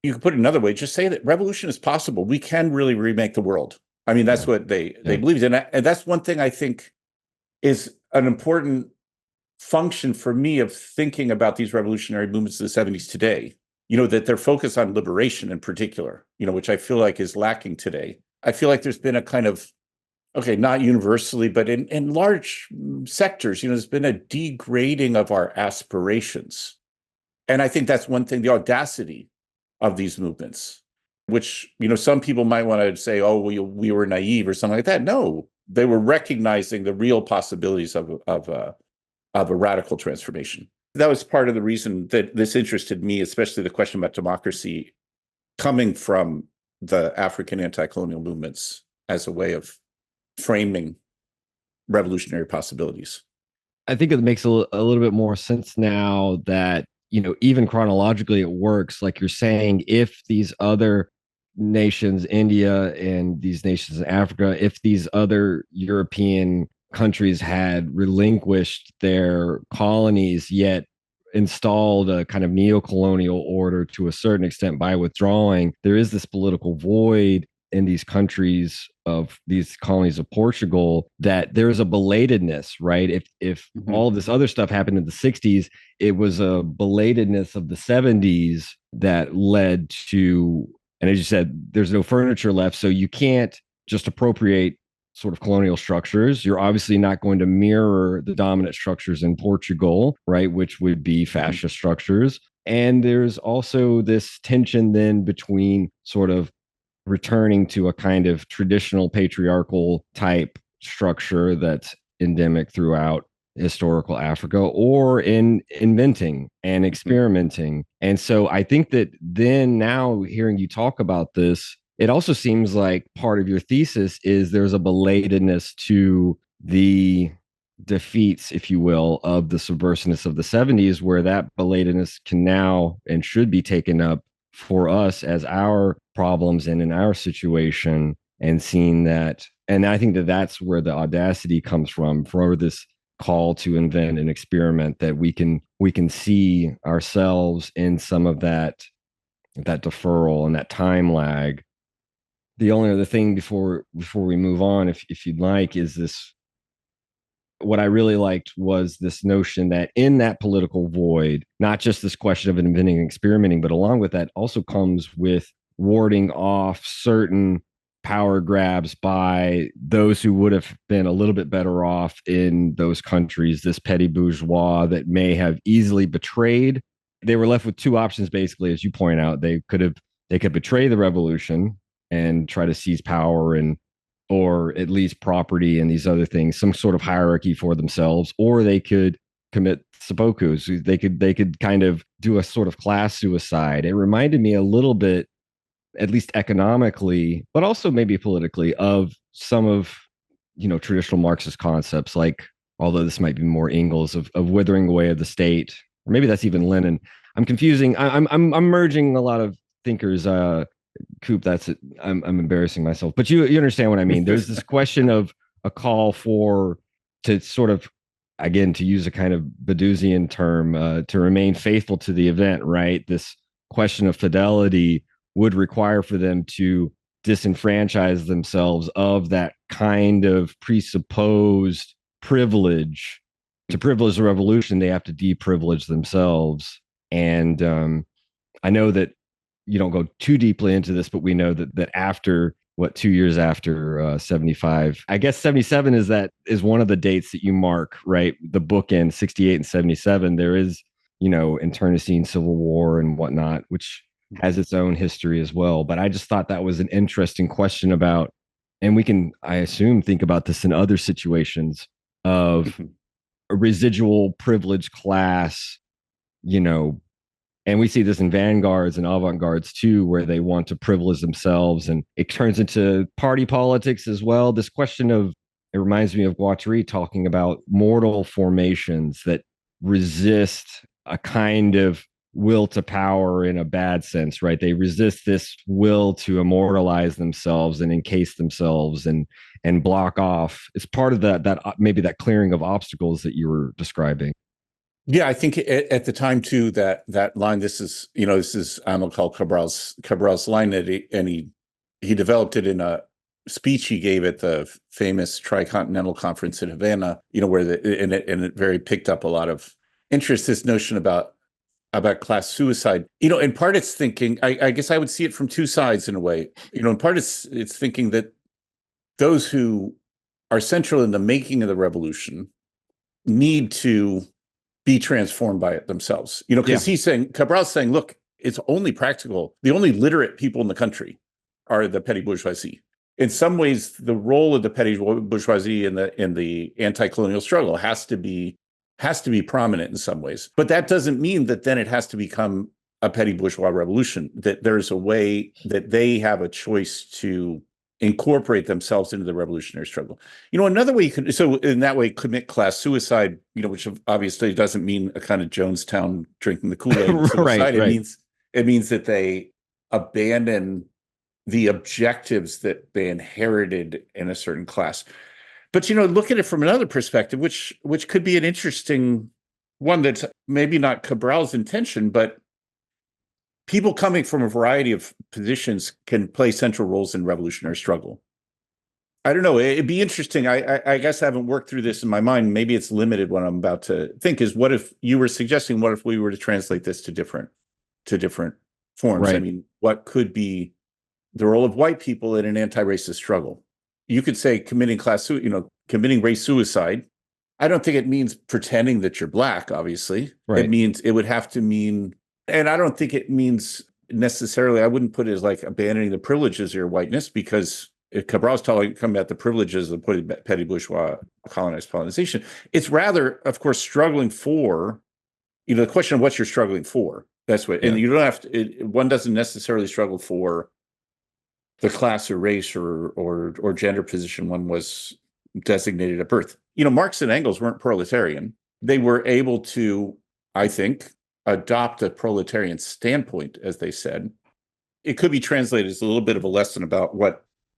D: you could put it another way, just say that revolution is possible. We can really remake the world. I mean, that's what they believed in, and that's one thing I think is an important function for me of thinking about these revolutionary movements of the 70s today, that they're focused on liberation in particular, which I feel like is lacking today. I feel like there's been a kind of, not universally, but in large sectors, there's been a degrading of our aspirations. And I think that's one thing, the audacity of these movements, which, some people might want to say, oh, we were naive or something like that. No, they were recognizing the real possibilities of a radical transformation. That was part of the reason that this interested me, especially the question about democracy coming from the African anti-colonial movements as a way of framing revolutionary possibilities.
E: I think it makes a little bit more sense now that, even chronologically it works. Like you're saying, if these other nations, India and these nations in Africa, if these other European countries had relinquished their colonies, yet installed a kind of neo-colonial order to a certain extent by withdrawing, there is this political void in these countries of these colonies of Portugal, that there's a belatedness, right? If all of this other stuff happened in the 60s, it was a belatedness of the 70s that led to, and as you said, there's no furniture left, so you can't just appropriate sort of colonial structures. You're obviously not going to mirror the dominant structures in Portugal, right, which would be fascist structures. And there's also this tension then between sort of returning to a kind of traditional patriarchal type structure that's endemic throughout historical Africa, or in inventing and experimenting. And so I think that then, now hearing you talk about this, it also seems like part of your thesis is there's a belatedness to the defeats, if you will, of the subversiveness of the 70s, where that belatedness can now and should be taken up for us as our problems and in our situation, and seeing that. And I think that that's where the audacity comes from, for this call to invent and experiment, that we can see ourselves in some of that deferral and that time lag. The only other thing before we move on, if you'd like, is this. What I really liked was this notion that in that political void, not just this question of inventing and experimenting, but along with that also comes with warding off certain power grabs by those who would have been a little bit better off in those countries, this petty bourgeois that may have easily betrayed. They were left with two options, basically, as you point out. They could betray the revolution and try to seize power, and or at least property and these other things, some sort of hierarchy for themselves, or they could commit seppukus. They could kind of do a sort of class suicide. It reminded me a little bit, at least economically, but also maybe politically, of some of, traditional Marxist concepts, like, although this might be more Engels, of withering away of the state, or maybe that's even Lenin. I'm confusing. I'm merging a lot of thinkers. Coop, that's it. I'm embarrassing myself, but you understand what I mean. There's this question of a call to sort of, again, to use a kind of Badusian term, to remain faithful to the event, right? This question of fidelity would require for them to disenfranchise themselves of that kind of presupposed privilege. To privilege the revolution, they have to deprivilege themselves. And I know that you don't go too deeply into this, but we know that after 2 years after 75, I guess 77 is one of the dates that you mark, right? The bookend, 68 and 77. There is, internecine civil war and whatnot, which has its own history as well. But I just thought that was an interesting question about, and we can, I assume, think about this in other situations of a residual privileged class, and we see this in vanguards and avant-gardes too, where they want to privilege themselves, and it turns into party politics as well. This question of, it reminds me of Guattari talking about mortal formations that resist a kind of will to power in a bad sense, right? They resist this will to immortalize themselves and encase themselves and block off. It's part of that maybe that clearing of obstacles that you were describing.
D: Yeah, I think at the time too, that line, this is Amilcar Cabral's line, and he developed it in a speech he gave at the famous Tricontinental Conference in Havana, where it very picked up a lot of interest, this notion about class suicide. In part it's thinking, I guess I would see it from two sides in a way. In part it's thinking that those who are central in the making of the revolution need to be transformed by it themselves, because Cabral's saying, look, it's only practical. The only literate people in the country are the petty bourgeoisie. In some ways, the role of the petty bourgeoisie in the anti-colonial struggle has to be prominent in some ways. But that doesn't mean that then it has to become a petty bourgeois revolution, that there's a way that they have a choice to incorporate themselves into the revolutionary struggle. Another way you could, so in that way, commit class suicide, which obviously doesn't mean a kind of Jonestown drinking the Kool-Aid suicide. Right. It means that they abandon the objectives that they inherited in a certain class. But, look at it from another perspective, which could be an interesting one that's maybe not Cabral's intention, but people coming from a variety of positions can play central roles in revolutionary struggle. I don't know. It'd be interesting. I guess I haven't worked through this in my mind. Maybe it's limited what I'm about to think is, what if you were suggesting, what if we were to translate this to different forms? Right. I mean, what could be the role of white people in an anti-racist struggle? you could say committing race suicide. I don't think it means pretending that you're black, obviously.
E: Right.
D: It means it would have to mean, and I don't think it means necessarily, I wouldn't put it as like abandoning the privileges of your whiteness, because if Cabral's talking about the privileges of putting petty bourgeois colonization, it's rather, of course, struggling for, the question of what you're struggling for. That's what, and you don't have to, one doesn't necessarily struggle for the class or race or gender position one was designated at birth. Marx and Engels weren't proletarian. They were able to, I think, adopt a proletarian standpoint, as they said. It could be translated as a little bit of a lesson about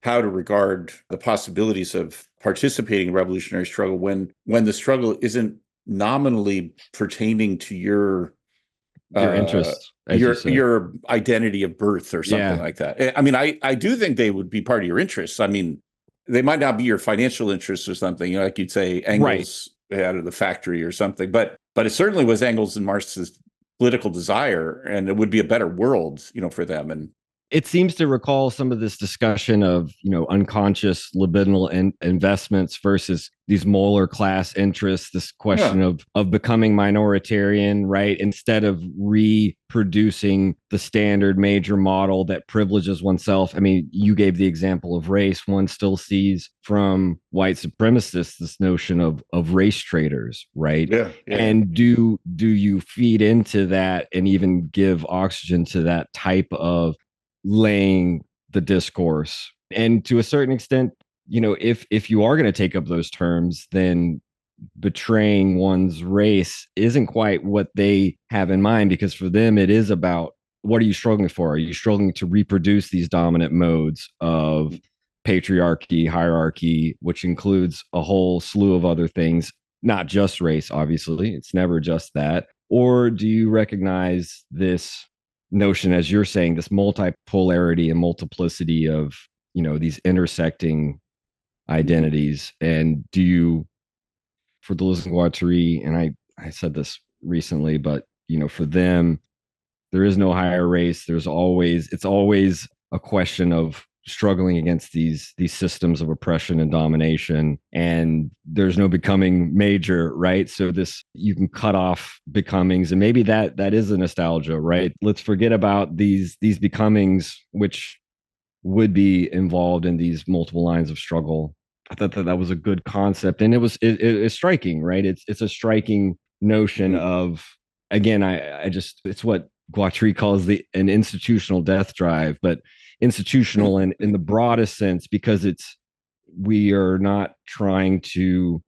D: how to regard the possibilities of participating in revolutionary struggle when the struggle isn't nominally pertaining to your
E: interests,
D: your identity of birth or something like that. I mean, I do think they would be part of your interests. I mean, they might not be your financial interests or something, like you'd say Engels out of the factory or something, but it certainly was Engels and Marx's political desire, and it would be a better world, for them. And
E: it seems to recall some of this discussion of, unconscious libidinal investments versus these molar class interests, this question of becoming minoritarian, right? Instead of reproducing the standard major model that privileges oneself. I mean, you gave the example of race. One still sees from white supremacists this notion of race traders, right?
D: Yeah.
E: And do you feed into that and even give oxygen to that type of laying the discourse? And to a certain extent, if you are going to take up those terms, then betraying one's race isn't quite what they have in mind, because for them it is about, what are you struggling for? Are you struggling to reproduce these dominant modes of patriarchy, hierarchy, which includes a whole slew of other things, not just race, obviously, it's never just that? Or do you recognize this notion, as you're saying, this multipolarity and multiplicity of, these intersecting identities? And do you, for Deleuze and Guattari, and I said this recently, but for them, there is no higher race. It's always a question of struggling against these systems of oppression and domination, and there's no becoming major, right? So you can cut off becomings, and maybe that is a nostalgia, right? Let's forget about these becomings, which would be involved in these multiple lines of struggle. I thought that was a good concept, and it's striking, right? It's a striking notion of, again, it's what Guattari calls an institutional death drive, but institutional in the broadest sense, because we are not trying to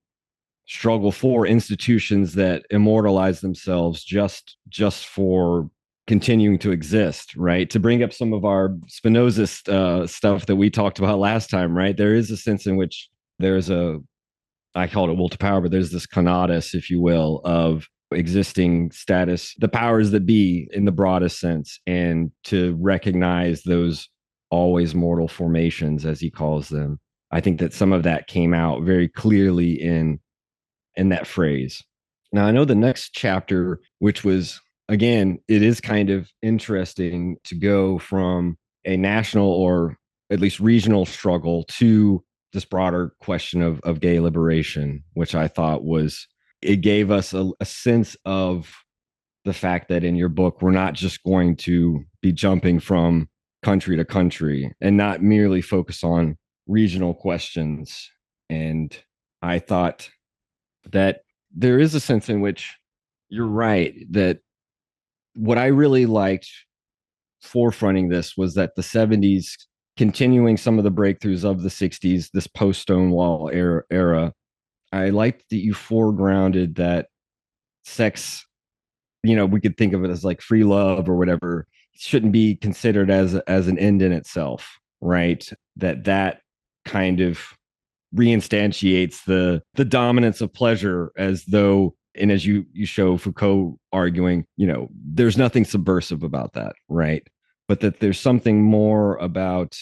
E: struggle for institutions that immortalize themselves just for continuing to exist, right? To bring up some of our Spinozist stuff that we talked about last time, right? There is a sense in which I called it will to power, but there's this conatus, if you will, of existing status, the powers that be in the broadest sense, and to recognize those always mortal formations, as he calls them. I think that some of that came out very clearly in that phrase. Now, I know the next chapter, which was, again, it is kind of interesting to go from a national or at least regional struggle to this broader question of gay liberation, which I thought it gave us a sense of the fact that in your book, we're not just going to be jumping from country to country and not merely focus on regional questions. And I thought that there is a sense in which you're right, that what I really liked forefronting this was that the 70s, continuing some of the breakthroughs of the 60s, this post-Stonewall era, I liked that you foregrounded that sex, we could think of it as like free love or whatever, shouldn't be considered as an end in itself, right? That kind of reinstantiates the dominance of pleasure, as though, and as you show Foucault arguing, there's nothing subversive about that, right? But that there's something more about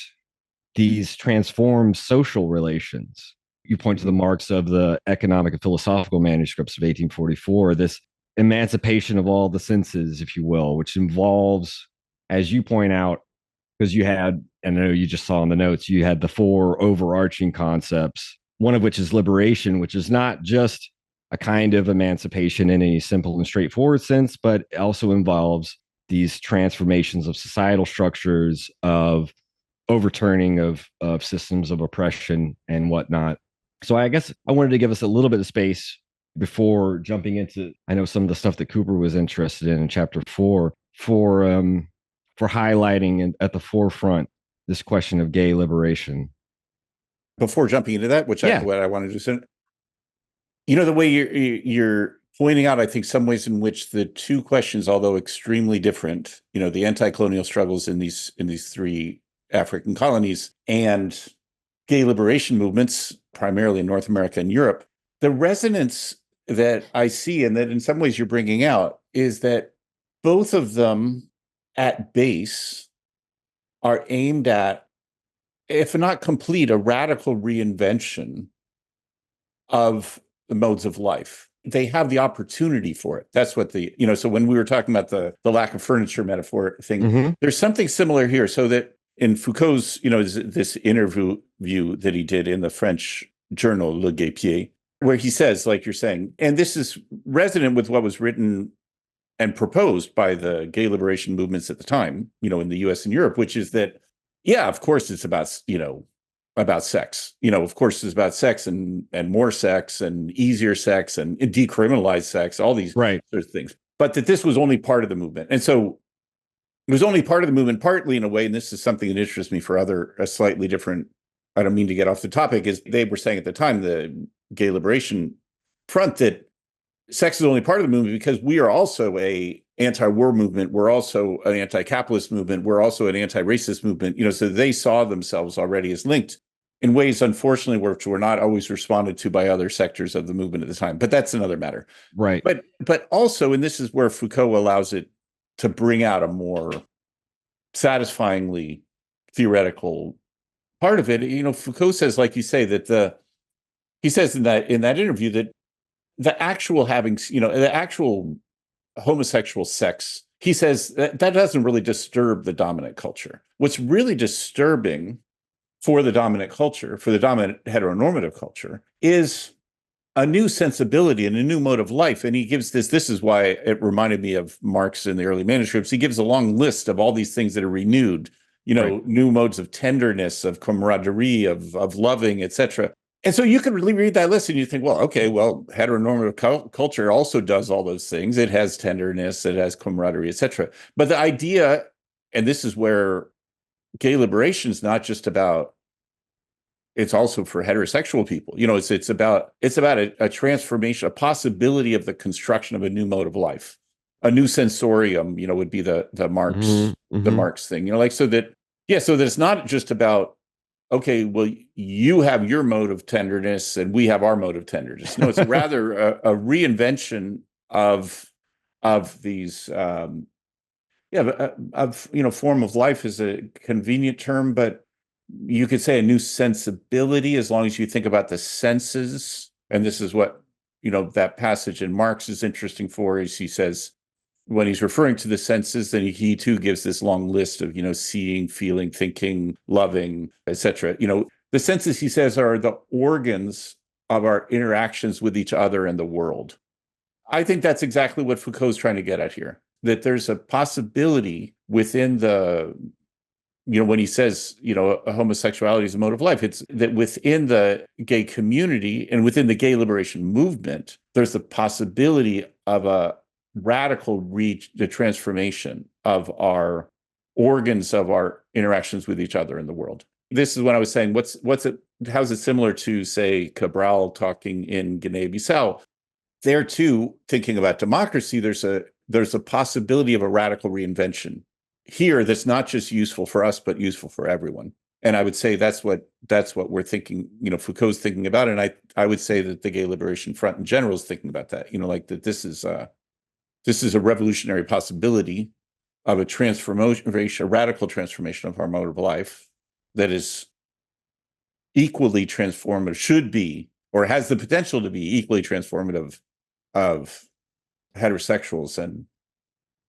E: these transformed social relations. You point to the marks of the economic and philosophical manuscripts of 1844, this emancipation of all the senses, if you will, which involves, as you point out, because you had, and I know you just saw in the notes, you had the four overarching concepts, one of which is liberation, which is not just a kind of emancipation in a simple and straightforward sense, but also involves these transformations of societal structures, of overturning of systems of oppression and whatnot. So I guess I wanted to give us a little bit of space before jumping into, I know some of the stuff that Cooper was interested in chapter 4, for highlighting at the forefront this question of gay liberation.
D: Before jumping into that, what I wanted to say, the way you're pointing out, I think, some ways in which the two questions, although extremely different, the anti-colonial struggles in these three African colonies and gay liberation movements, primarily in North America and Europe, the resonance that I see, and that in some ways you're bringing out, is that both of them at base are aimed at, if not complete, a radical reinvention of the modes of life. They have the opportunity for it. That's what so when we were talking about the lack of furniture metaphor thing, there's something similar here. So that in Foucault's, this interview that he did in the French journal Le Guépier, where he says, like you're saying, and this is resonant with what was written and proposed by the gay liberation movements at the time, in the US and Europe, which is that, yeah, of course it's about sex. Of course it's about sex and more sex and easier sex and decriminalized sex, all these sorts of things. But that this was only part of the movement. And so it was only part of the movement, partly in a way, and this is something that interests me for a slightly different, I don't mean to get off the topic, is they were saying at the time, the gay liberation front, that sex is only part of the movement because we are also a anti-war movement. We're also an anti-capitalist movement. We're also an anti-racist movement. So they saw themselves already as linked in ways, unfortunately, which were not always responded to by other sectors of the movement at the time. But that's another matter.
E: Right.
D: But also, and this is where Foucault allows it to bring out a more satisfyingly theoretical part of it. Foucault says, like you say, that he says in that interview that the actual the actual homosexual sex, he says that doesn't really disturb the dominant culture. What's really disturbing for the dominant culture, for the dominant heteronormative culture, is a new sensibility and a new mode of life. And he gives this is why it reminded me of Marx in the early manuscripts. He gives a long list of all these things that are renewed, new modes of tenderness, of camaraderie, of loving, etc. And so you can really read that list and you think, heteronormative culture also does all those things. It has tenderness, it has camaraderie, etc. But the idea, and this is where gay liberation is not just about, it's also for heterosexual people. It's about a transformation, a possibility of the construction of a new mode of life, a new sensorium. Would be the Marx the Marx thing. So that it's not just about, okay, well, you have your mode of tenderness and we have our mode of tenderness. No, it's rather a reinvention of these form of life is a convenient term, but you could say a new sensibility, as long as you think about the senses. And this is what, that passage in Marx is interesting for, is he says, when he's referring to the senses, then he too gives this long list of, seeing, feeling, thinking, loving, etc. The senses, he says, are the organs of our interactions with each other and the world. I think that's exactly what Foucault's trying to get at here, that there's a possibility within the, when he says, homosexuality is a mode of life, it's that within the gay community and within the gay liberation movement, there's the possibility of a radical the transformation of our organs, of our interactions with each other in the world. This is what I was saying. How's it similar to, say, Cabral talking in Guinea Bissau? There too, thinking about democracy, there's a possibility of a radical reinvention here that's not just useful for us, but useful for everyone. And I would say that's what we're thinking, Foucault's thinking about. And I would say that the Gay Liberation Front in general is thinking about that, that this is a revolutionary possibility of a radical transformation of our mode of life that is equally transformative, should be, or has the potential to be equally transformative of heterosexuals and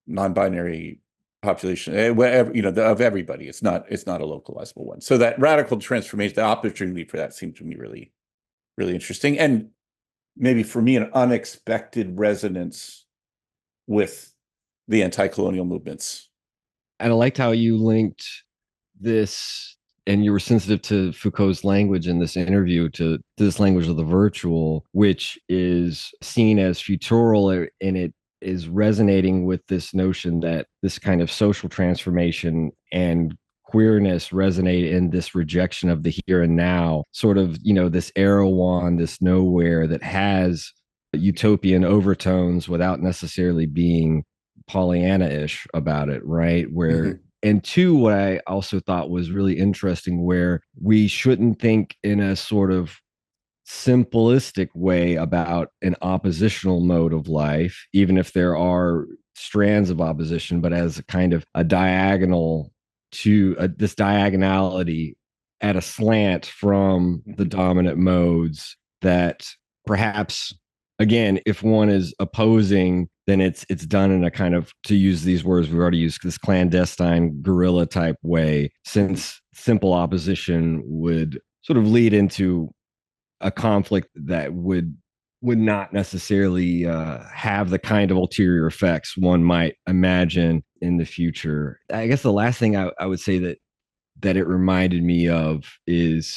D: non-binary population, wherever, of everybody. It's not a localizable one. So that radical transformation, the opportunity for that seemed to me really, really interesting. And maybe for me, an unexpected resonance with the anti-colonial movements.
E: And I liked how you linked this, and you were sensitive to Foucault's language in this interview, to this language of the virtual, which is seen as futural, and it is resonating with this notion that this kind of social transformation and queerness resonate in this rejection of the here and now, sort of, this Erewhon, this nowhere that has utopian overtones without necessarily being Pollyanna-ish about it, right? Where and two, what I also thought was really interesting, where we shouldn't think in a sort of simplistic way about an oppositional mode of life, even if there are strands of opposition, but as a kind of a diagonal to this diagonality at a slant from the dominant modes that perhaps, again, if one is opposing, then it's done in a kind of, to use these words we've already used, this clandestine guerrilla type way, since simple opposition would sort of lead into a conflict that would not necessarily have the kind of ulterior effects one might imagine in the future. I guess the last thing I would say that it reminded me of is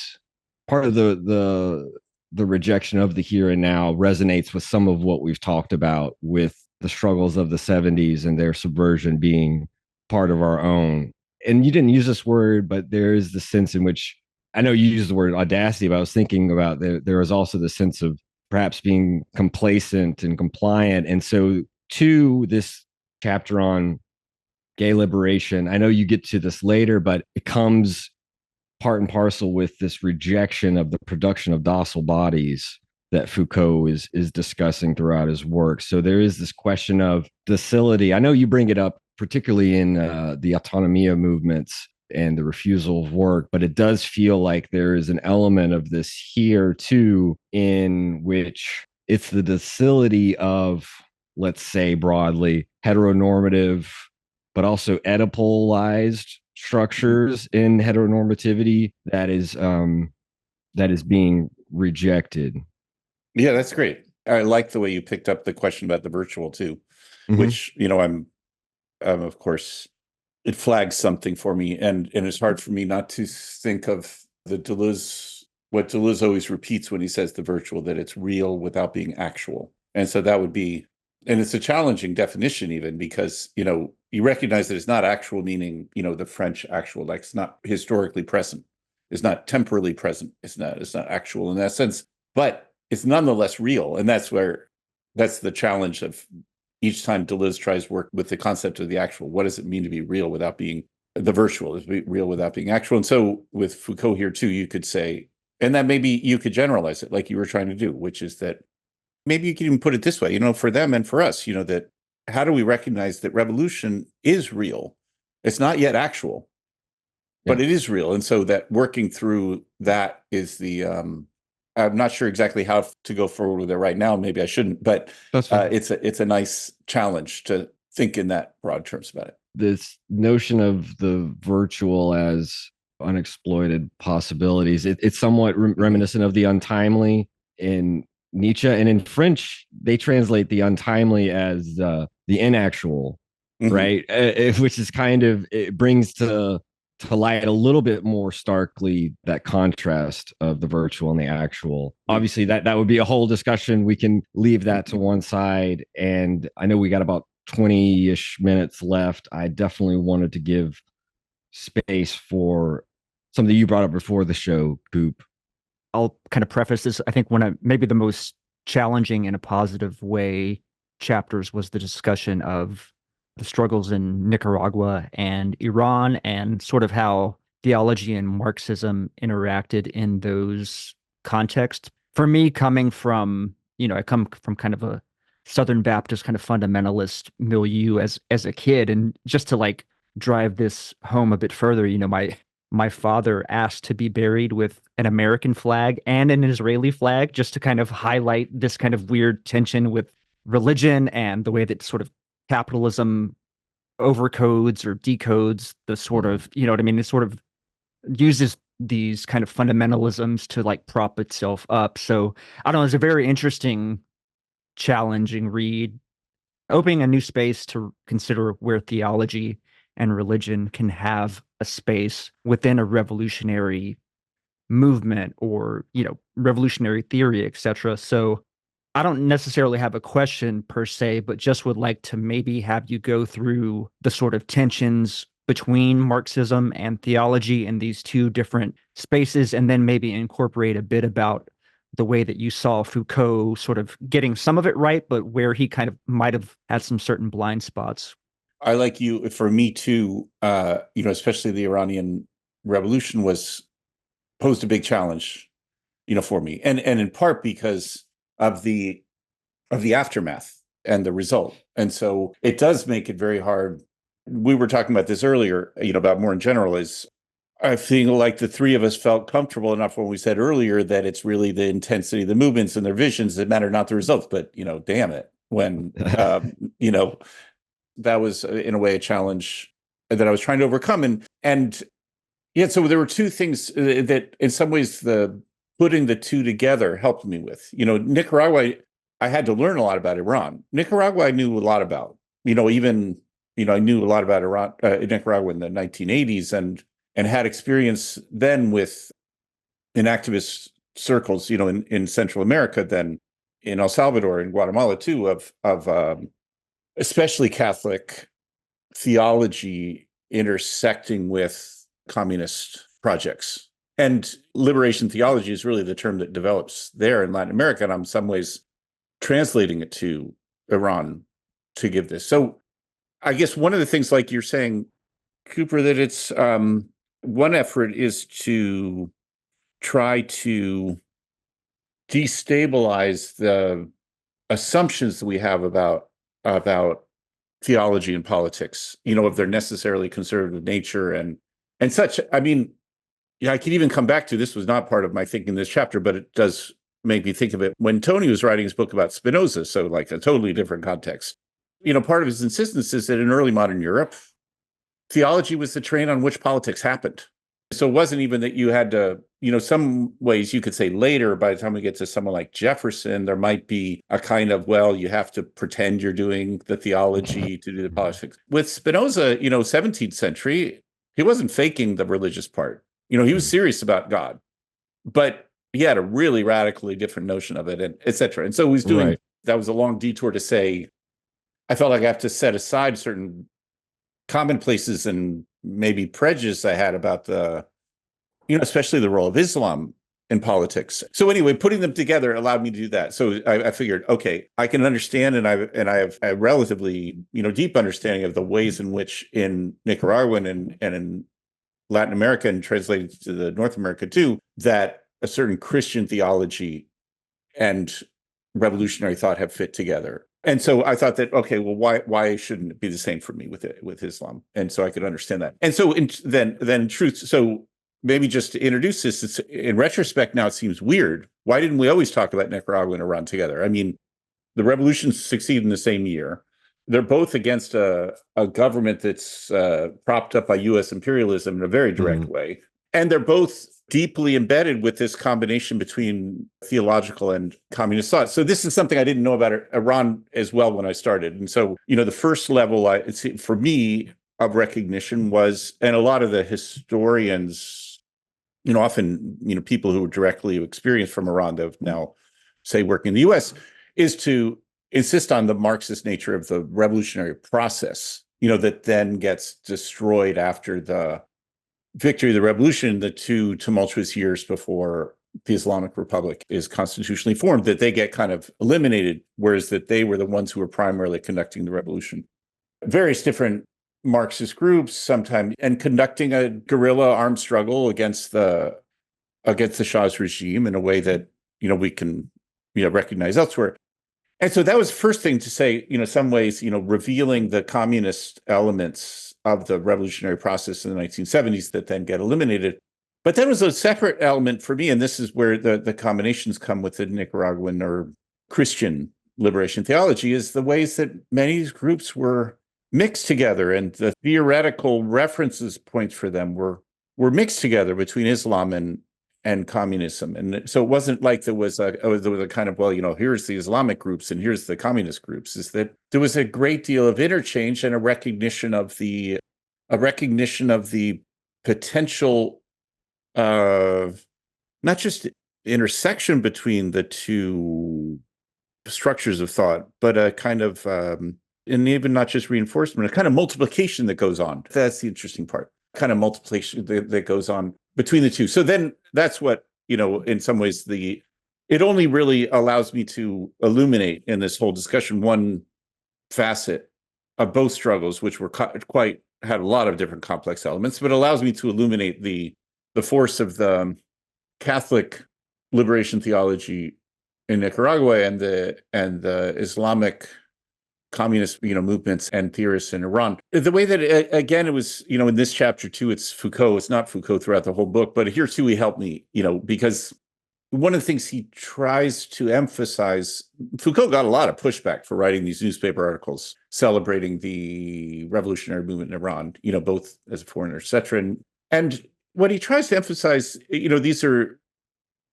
E: part of the rejection of the here and now resonates with some of what we've talked about with the struggles of the 70s and their subversion being part of our own. And you didn't use this word, but there is the sense in which, I know you used the word audacity, but I was thinking about there was also the sense of perhaps being complacent and compliant. And so to this chapter on gay liberation, I know you get to this later, but it comes part and parcel with this rejection of the production of docile bodies that Foucault is discussing throughout his work. So there is this question of docility. I know you bring it up particularly in the autonomia movements and the refusal of work, but it does feel like there is an element of this here too, in which it's the docility of, let's say broadly, heteronormative, but also Oedipalized structures in heteronormativity that is being rejected.
D: Yeah, that's great. I like the way you picked up the question about the virtual too, which, I'm of course, it flags something for me. And it's hard for me not to think of what Deleuze always repeats when he says the virtual, that it's real without being actual. And so that would be, and it's a challenging definition even because, you recognize that it's not actual, meaning, the French actual, like it's not historically present. It's not temporally present. It's not actual in that sense, but it's nonetheless real. And that's the challenge of each time Deleuze tries to work with the concept of the actual. What does it mean to be real without being the virtual? Is be real without being actual? And so with Foucault here too, you could say, and that maybe you could generalize it like you were trying to do, which is that maybe you can even put it this way, for them and for us, that how do we recognize that revolution is real? It's not yet actual, but it is real. And so that working through that is the, I'm not sure exactly how to go forward with it right now. Maybe I shouldn't, but it's a nice challenge to think in that broad terms about it.
E: This notion of the virtual as unexploited possibilities, it's somewhat reminiscent of the untimely in Nietzsche, and in French they translate the untimely as the inactual, right? Which is kind of, it brings to light a little bit more starkly that contrast of the virtual and the actual. Obviously that would be a whole discussion. We can leave that to one side, and I know we got about 20-ish minutes left. I definitely wanted to give space for something you brought up before the show, Goop.
C: I'll kind of preface this. I think one of maybe the most challenging in a positive way chapters was the discussion of the struggles in Nicaragua and Iran, and sort of how theology and Marxism interacted in those contexts. For me, coming from, I come from kind of a Southern Baptist kind of fundamentalist milieu as a kid, and just to like drive this home a bit further, my father asked to be buried with an American flag and an Israeli flag, just to kind of highlight this kind of weird tension with religion and the way that sort of capitalism overcodes or decodes the sort of, you know what I mean? It sort of uses these kind of fundamentalisms to like prop itself up. So I don't know, it's a very interesting, challenging read, opening a new space to consider where theology and religion can have a space within a revolutionary movement or, you know, revolutionary theory, etc. So I don't necessarily have a question per se, but just would like to maybe have you go through the sort of tensions between Marxism and theology in these two different spaces, and then maybe incorporate a bit about the way that you saw Foucault sort of getting some of it right, but where he kind of might have had some certain blind spots.
D: I like you, for me too, especially the Iranian Revolution posed a big challenge, for me. And in part because of the aftermath and the result. And so it does make it very hard. We were talking about this earlier, about more in general, is I feel like the three of us felt comfortable enough when we said earlier that it's really the intensity of the movements and their visions that matter, not the results. But, damn it, when, that was in a way a challenge that I was trying to overcome. And yeah, so there were two things that in some ways putting the two together helped me with. Nicaragua, I had to learn a lot about Iran. Nicaragua, I knew a lot about. I knew a lot about Iran, Nicaragua in the 1980s, and had experience then in activist circles, in Central America, then in El Salvador and Guatemala too, of especially Catholic theology intersecting with communist projects. And liberation theology is really the term that develops there in Latin America, and I'm in some ways translating it to Iran to give this. So I guess one of the things, like you're saying, Cooper, that it's one effort is to try to destabilize the assumptions that we have about theology and politics, of their necessarily conservative nature and such. I mean, I could even come back to, this was not part of my thinking in this chapter, but it does make me think of it when Tony was writing his book about Spinoza, so like a totally different context. Part of his insistence is that in early modern Europe, theology was the train on which politics happened. So it wasn't even that you had to, some ways you could say later, by the time we get to someone like Jefferson, there might be a kind of, well, you have to pretend you're doing the theology to do the politics. With Spinoza, 17th century, he wasn't faking the religious part. He was serious about God, but he had a really radically different notion of it, and et cetera. And so he was doing, right. That was a long detour to say, I felt like I have to set aside certain commonplaces and maybe prejudice I had about especially the role of Islam in politics. So anyway, putting them together allowed me to do that. So I figured, okay, I can understand, and I have a relatively, deep understanding of the ways in which in Nicaragua and in Latin America, and translated to the North America too, that a certain Christian theology and revolutionary thought have fit together. And so I thought that, okay, well, why shouldn't it be the same for me with Islam? And so I could understand that. And so then truth. So maybe just to introduce this, it's, in retrospect now it seems weird. Why didn't we always talk about Nicaragua and Iran together? I mean, the revolutions succeed in the same year. They're both against a government that's propped up by U.S. imperialism in a very direct way. And they're both deeply embedded with this combination between theological and communist thought. So this is something I didn't know about Iran as well when I started. And so, the first level for me of recognition was, and a lot of the historians, often, people who were directly experienced from Iran that now say working in the US, is to insist on the Marxist nature of the revolutionary process, that then gets destroyed after the victory of the revolution, the 2 tumultuous years before the Islamic Republic is constitutionally formed, that they get kind of eliminated, whereas that they were the ones who were primarily conducting the revolution. Various different Marxist groups sometimes, and conducting a guerrilla armed struggle against the Shah's regime in a way that, we can, recognize elsewhere. And so that was the first thing to say, some ways, revealing the communist elements of the revolutionary process in the 1970s that then get eliminated. But then was a separate element for me, and this is where the combinations come with the Nicaraguan or Christian liberation theology, is the ways that many of these groups were mixed together, and the theoretical references points for them were mixed together between Islam and communism. And so it wasn't like there was a kind of, well, here's the Islamic groups and here's the communist groups. Is that there was a great deal of interchange and a recognition of the potential not just intersection between the two structures of thought, but a kind of and even not just reinforcement, a kind of multiplication that goes on. That's the interesting part. Kind of multiplication that goes on between the two. So then that's what, in some ways it only really allows me to illuminate in this whole discussion one facet of both struggles, which were had a lot of different complex elements, but allows me to illuminate the force of the Catholic liberation theology in Nicaragua and the Islamic communist, movements and theorists in Iran. The way that, again, it was, in this chapter too, it's Foucault. It's not Foucault throughout the whole book, but here too, he helped me, because one of the things he tries to emphasize, Foucault got a lot of pushback for writing these newspaper articles celebrating the revolutionary movement in Iran, both as a foreigner, et cetera. And what he tries to emphasize, these are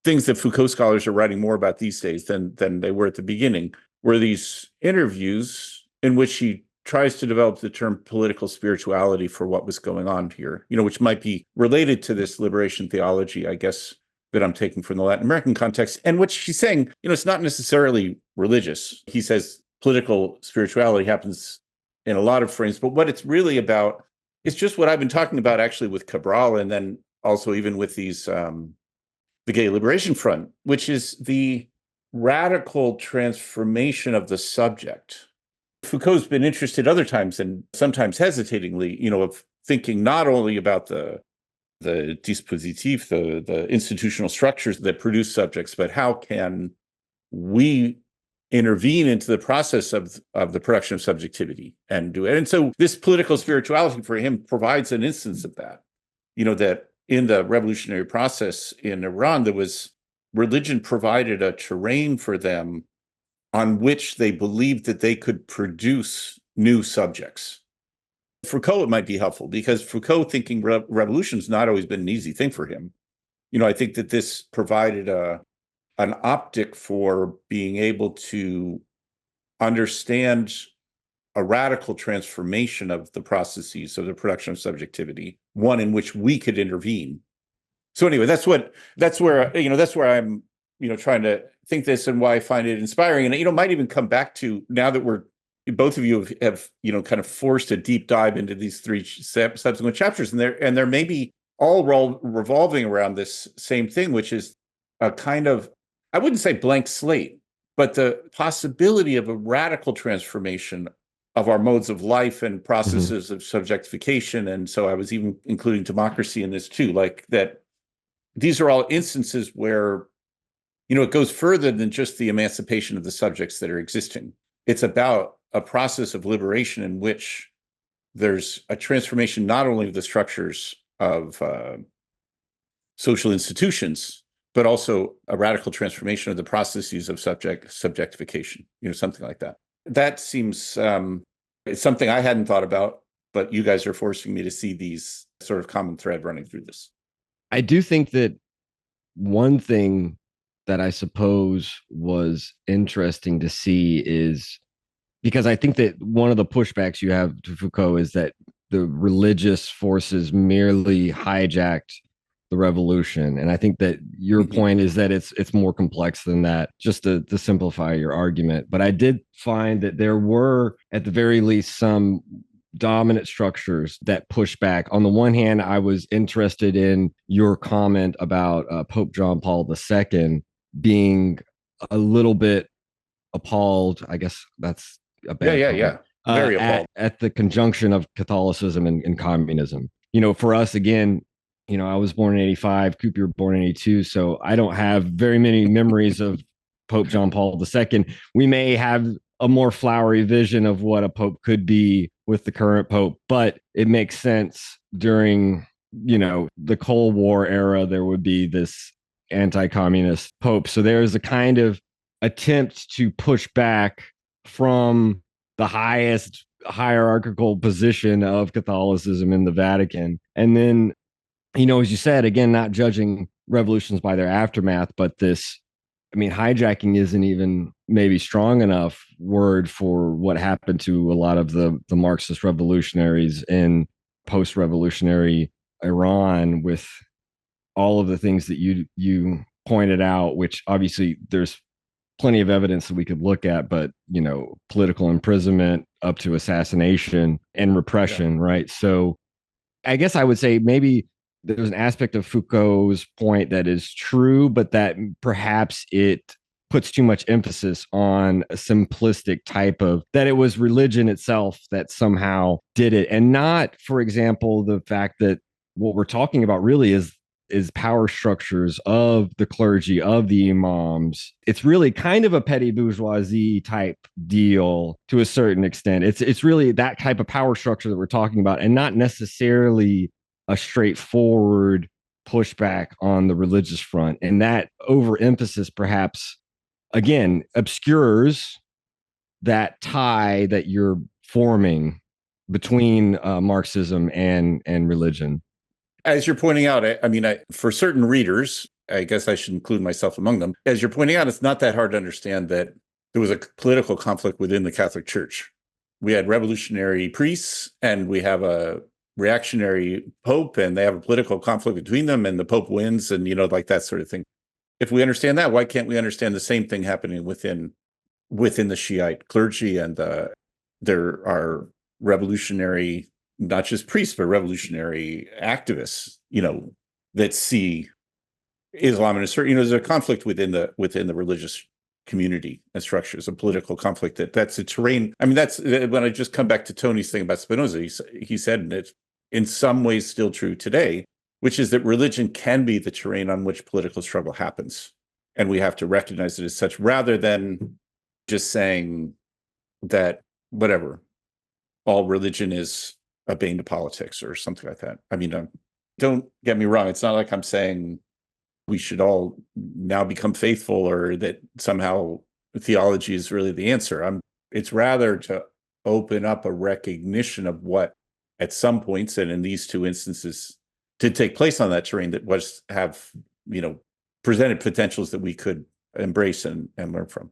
D: things that Foucault scholars are writing more about these days than they were at the beginning, were these interviews in which he tries to develop the term political spirituality for what was going on here, which might be related to this liberation theology, I guess, that I'm taking from the Latin American context, and which he's saying, it's not necessarily religious. He says political spirituality happens in a lot of frames, but what it's really about is just what I've been talking about actually with Cabral, and then also even with these, the Gay Liberation Front, which is the radical transformation of the subject. Foucault's been interested other times, and sometimes hesitatingly, of thinking not only about the dispositif, the institutional structures that produce subjects, but how can we intervene into the process of the production of subjectivity and do it. And so this political spirituality for him provides an instance of that, that in the revolutionary process in Iran, religion provided a terrain for them on which they believed that they could produce new subjects. Foucault, it might be helpful because Foucault thinking revolution has not always been an easy thing for him. I think that this provided an optic for being able to understand a radical transformation of the processes of the production of subjectivity, one in which we could intervene. So anyway, that's where I'm, trying to think this and why I find it inspiring. And, might even come back to, now that both of you have kind of forced a deep dive into these three subsequent chapters, and they're maybe all revolving around this same thing, which is a kind of, I wouldn't say blank slate, but the possibility of a radical transformation of our modes of life and processes of subjectification. And so I was even including democracy in this too, like that these are all instances where, it goes further than just the emancipation of the subjects that are existing. It's about a process of liberation in which there's a transformation not only of the structures of social institutions, but also a radical transformation of the processes of subjectification, something like that. That seems it's something I hadn't thought about, but you guys are forcing me to see these sort of common thread running through this.
E: I do think that one thing that I suppose was interesting to see is, because I think that one of the pushbacks you have to Foucault is that the religious forces merely hijacked the revolution. And I think that your point is that it's more complex than that, just to simplify your argument. But I did find that there were, at the very least, some dominant structures that push back. On the one hand, I was interested in your comment about Pope John Paul II being a little bit appalled. I guess that's a bad comment.
D: Very appalled
E: at the conjunction of Catholicism and communism. For us, again, I was born in 85, Coop, you were born in 82, so I don't have very many memories of Pope John Paul II. We may have a more flowery vision of what a pope could be with the current pope, but it makes sense during, the Cold War era, there would be this anti-communist pope. So there's a kind of attempt to push back from the highest hierarchical position of Catholicism in the Vatican. And then, as you said, again, not judging revolutions by their aftermath, but this, hijacking isn't even maybe strong enough word for what happened to a lot of the Marxist revolutionaries in post-revolutionary Iran, with all of the things that you pointed out, which obviously there's plenty of evidence that we could look at, but political imprisonment up to assassination and repression, right? So I guess I would say maybe there's an aspect of Foucault's point that is true, but that perhaps it puts too much emphasis on a simplistic type of that it was religion itself that somehow did it, and not, for example, the fact that what we're talking about really is power structures of the clergy, of the imams. It's really kind of a petty bourgeoisie type deal to a certain extent. It's really that type of power structure that we're talking about, and not necessarily a straightforward pushback on the religious front. And that overemphasis perhaps, again, obscures that tie that you're forming between Marxism and religion.
D: As you're pointing out, for certain readers, I guess I should include myself among them. As you're pointing out, it's not that hard to understand that there was a political conflict within the Catholic Church. We had revolutionary priests, and we have a reactionary pope, and they have a political conflict between them, and the pope wins, and like that sort of thing. If we understand that, why can't we understand the same thing happening within the Shiite clergy? And there are revolutionary, not just priests, but revolutionary activists, that see Islam in a certain, there's a conflict within the religious community and structures, a political conflict that's a terrain. That's when I just come back to Tony's thing about Spinoza. He said, and it's in some ways still true today, which is that religion can be the terrain on which political struggle happens. And we have to recognize it as such, rather than just saying that, whatever, all religion is a bane to politics or something like that. Don't get me wrong. It's not like I'm saying we should all now become faithful, or that somehow theology is really the answer. It's rather to open up a recognition of what, at some points, and in these two instances, did take place on that terrain that presented potentials that we could embrace and learn from.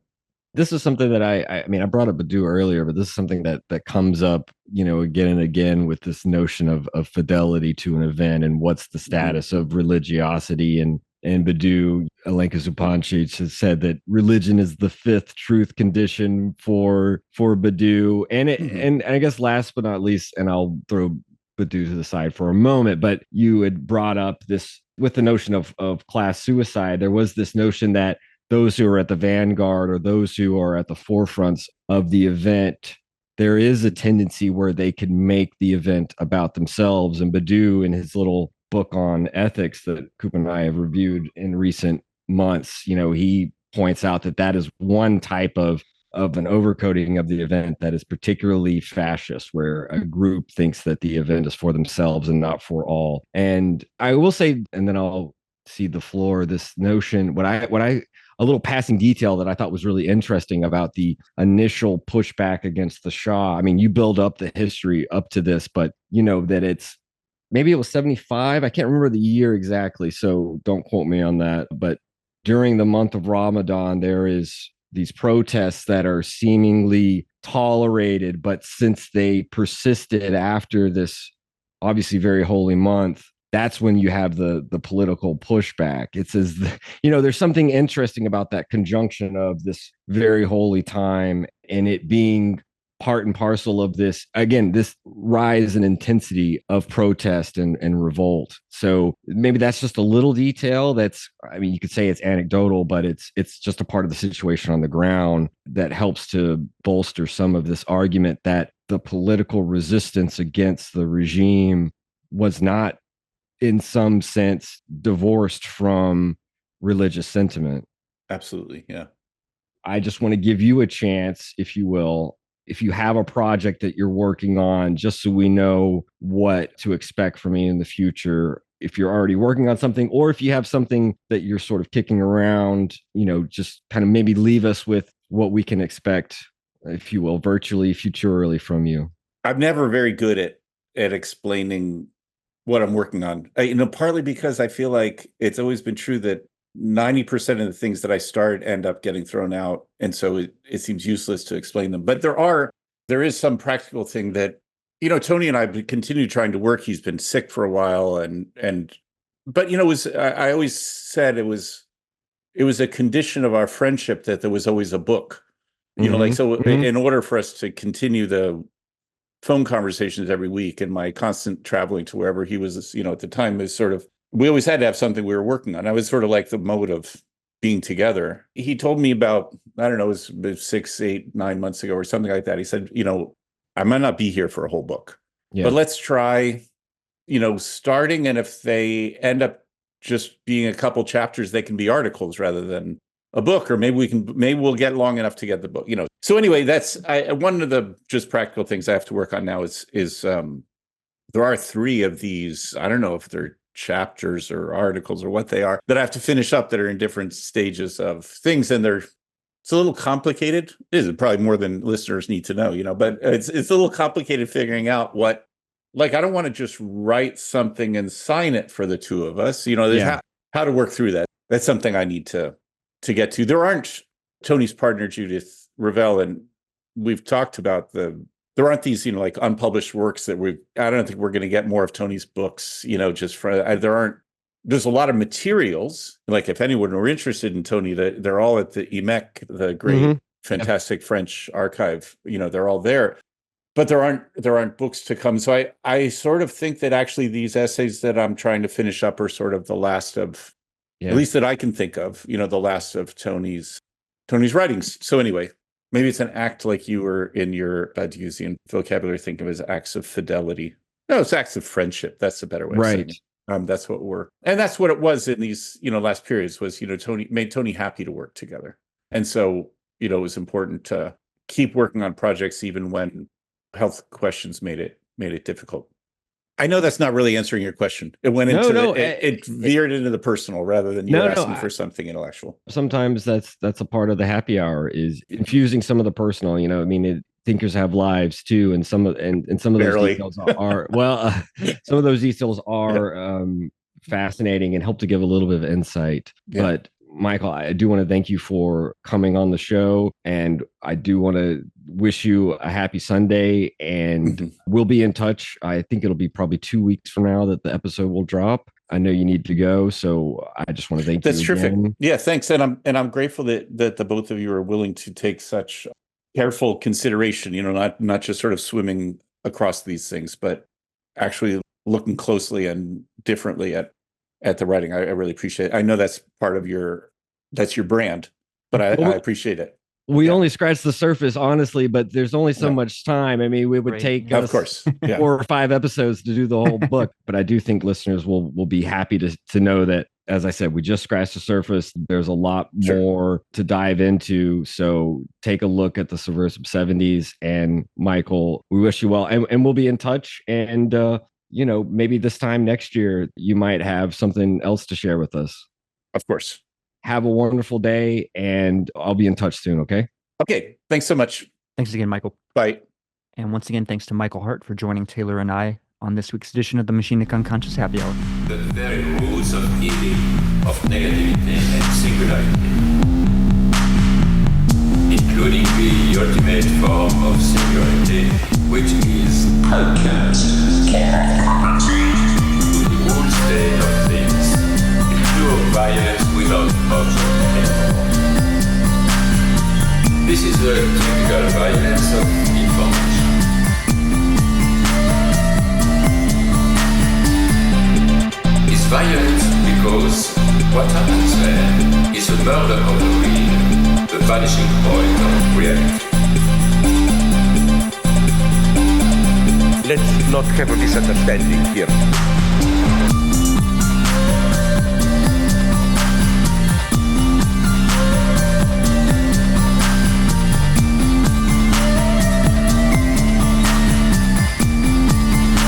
E: This is something that I brought up Badiou earlier, but this is something that comes up, again and again, with this notion of fidelity to an event and what's the status of religiosity. And Badiou, Alenka Zupancic, has said that religion is the fifth truth condition for Badiou. And I guess last but not least, and I'll throw Badiou to the side for a moment, but you had brought up this with the notion of class suicide. There was this notion that those who are at the vanguard, or those who are at the forefronts of the event, there is a tendency where they can make the event about themselves. And Badiou, in his little book on ethics that Coop and I have reviewed in recent months, he points out that is one type of an overcoding of the event that is particularly fascist, where a group thinks that the event is for themselves and not for all. And I will say, and then I'll cede the floor, this notion, a little passing detail that I thought was really interesting about the initial pushback against the Shah. You build up the history up to this, but that maybe it was 75. I can't remember the year exactly, so don't quote me on that. But during the month of Ramadan, there is these protests that are seemingly tolerated, but since they persisted after this obviously very holy month, that's when you have the political pushback. It says, there's something interesting about that conjunction of this very holy time and it being part and parcel of this, again, this rise in intensity of protest and revolt. So maybe that's just a little detail you could say it's anecdotal, but it's just a part of the situation on the ground that helps to bolster some of this argument that the political resistance against the regime was not, in some sense, divorced from religious sentiment.
D: Absolutely, yeah.
E: I just want to give you a chance, if you will, if you have a project that you're working on, just so we know what to expect from you in the future, if you're already working on something, or if you have something that you're sort of kicking around, just kind of maybe leave us with what we can expect, if you will, virtually, futurally from you.
D: I'm never very good at explaining what I'm working on. Partly because I feel like it's always been true that 90% of the things that I start end up getting thrown out, and so it seems useless to explain them. But there is some practical thing that, Tony and I continue trying to work. He's been sick for a while, but I always said it was a condition of our friendship that there was always a book. In order for us to continue the phone conversations every week and my constant traveling to wherever he was, at the time, was sort of, we always had to have something we were working on. I was sort of like the mode of being together. He told me about, I don't know, it was 6, 8, 9 months ago or something like that. He said, I might not be here for a whole book, but let's try, starting. And if they end up just being a couple chapters, they can be articles rather than a book, or maybe we'll get long enough to get the book, So anyway, that's one of the just practical things I have to work on now is there are 3 of these. I don't know if they're chapters or articles or what they are that I have to finish up that are in different stages of things. And it's a little complicated. It is probably more than listeners need to know, but it's a little complicated figuring out what, like, I don't want to just write something and sign it for the 2 of us, how to work through that. That's something I need to get to. There aren't, Tony's partner, Judith Ravel, and we've talked about there aren't these, like unpublished works that I don't think we're going to get more of Tony's books, just there's a lot of materials. Like if anyone were interested in Tony, they're all at the IMEC, the great, fantastic French archive, they're all there, but there aren't books to come. So I sort of think that actually these essays that I'm trying to finish up are sort of the last of, at least that I can think of, the last of Tony's writings. So anyway, maybe it's an act like you were in your Dionysian vocabulary, think of as acts of fidelity. No, it's acts of friendship. That's a better way of saying it. That's what that's what it was in these, last periods was, Tony made Tony happy to work together. And so, it was important to keep working on projects even when health questions made it difficult. I know that's not really answering your question. It went into it veered into the personal rather than you asking for something intellectual.
E: Sometimes that's a part of the happy hour is infusing some of the personal. Thinkers have lives too, and some of those details are some of those details are fascinating and help to give a little bit of insight. Yeah. But Michael, I do want to thank you for coming on the show, and I do want to wish you a happy Sunday, and we'll be in touch. I think it'll be probably 2 weeks from now that the episode will drop. I know you need to go, so I just want to thank you. That's terrific.
D: Yeah, thanks. And I'm grateful that the both of you are willing to take such careful consideration, not just sort of swimming across these things, but actually looking closely and differently at the writing. I really appreciate it. I know that's part of your brand, but I appreciate it.
E: We only scratched the surface, honestly, but there's only so much time. I mean, it would take us, of course, 4 or 5 episodes to do the whole book. But I do think listeners will be happy to know that, as I said, we just scratched the surface. There's a lot more to dive into. So take a look at the Subversive 70s. And Michael, we wish you well. And we'll be in touch. And, maybe this time next year, you might have something else to share with us.
D: Of course.
E: Have a wonderful day, and I'll be in touch soon, okay?
D: Okay. Thanks so much.
C: Thanks again, Michael.
D: Bye.
C: And once again, thanks to Michael Hardt for joining Taylor and I on this week's edition of the Machinic Unconscious Happy Hour.
A: The very roots of healing, of negativity and singularity, including the ultimate form of singularity, which is unconscious. The whole state of things, pure violence without object anymore. This is the typical violence of information. It's violent because what happens there is a murder of the real, the vanishing point of reality.
B: Let's not have a misunderstanding here.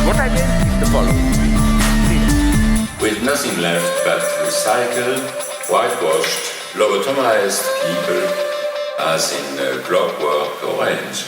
B: What I meant is the following.
A: With nothing left but recycled, whitewashed, lobotomized people, as in Clockwork Orange.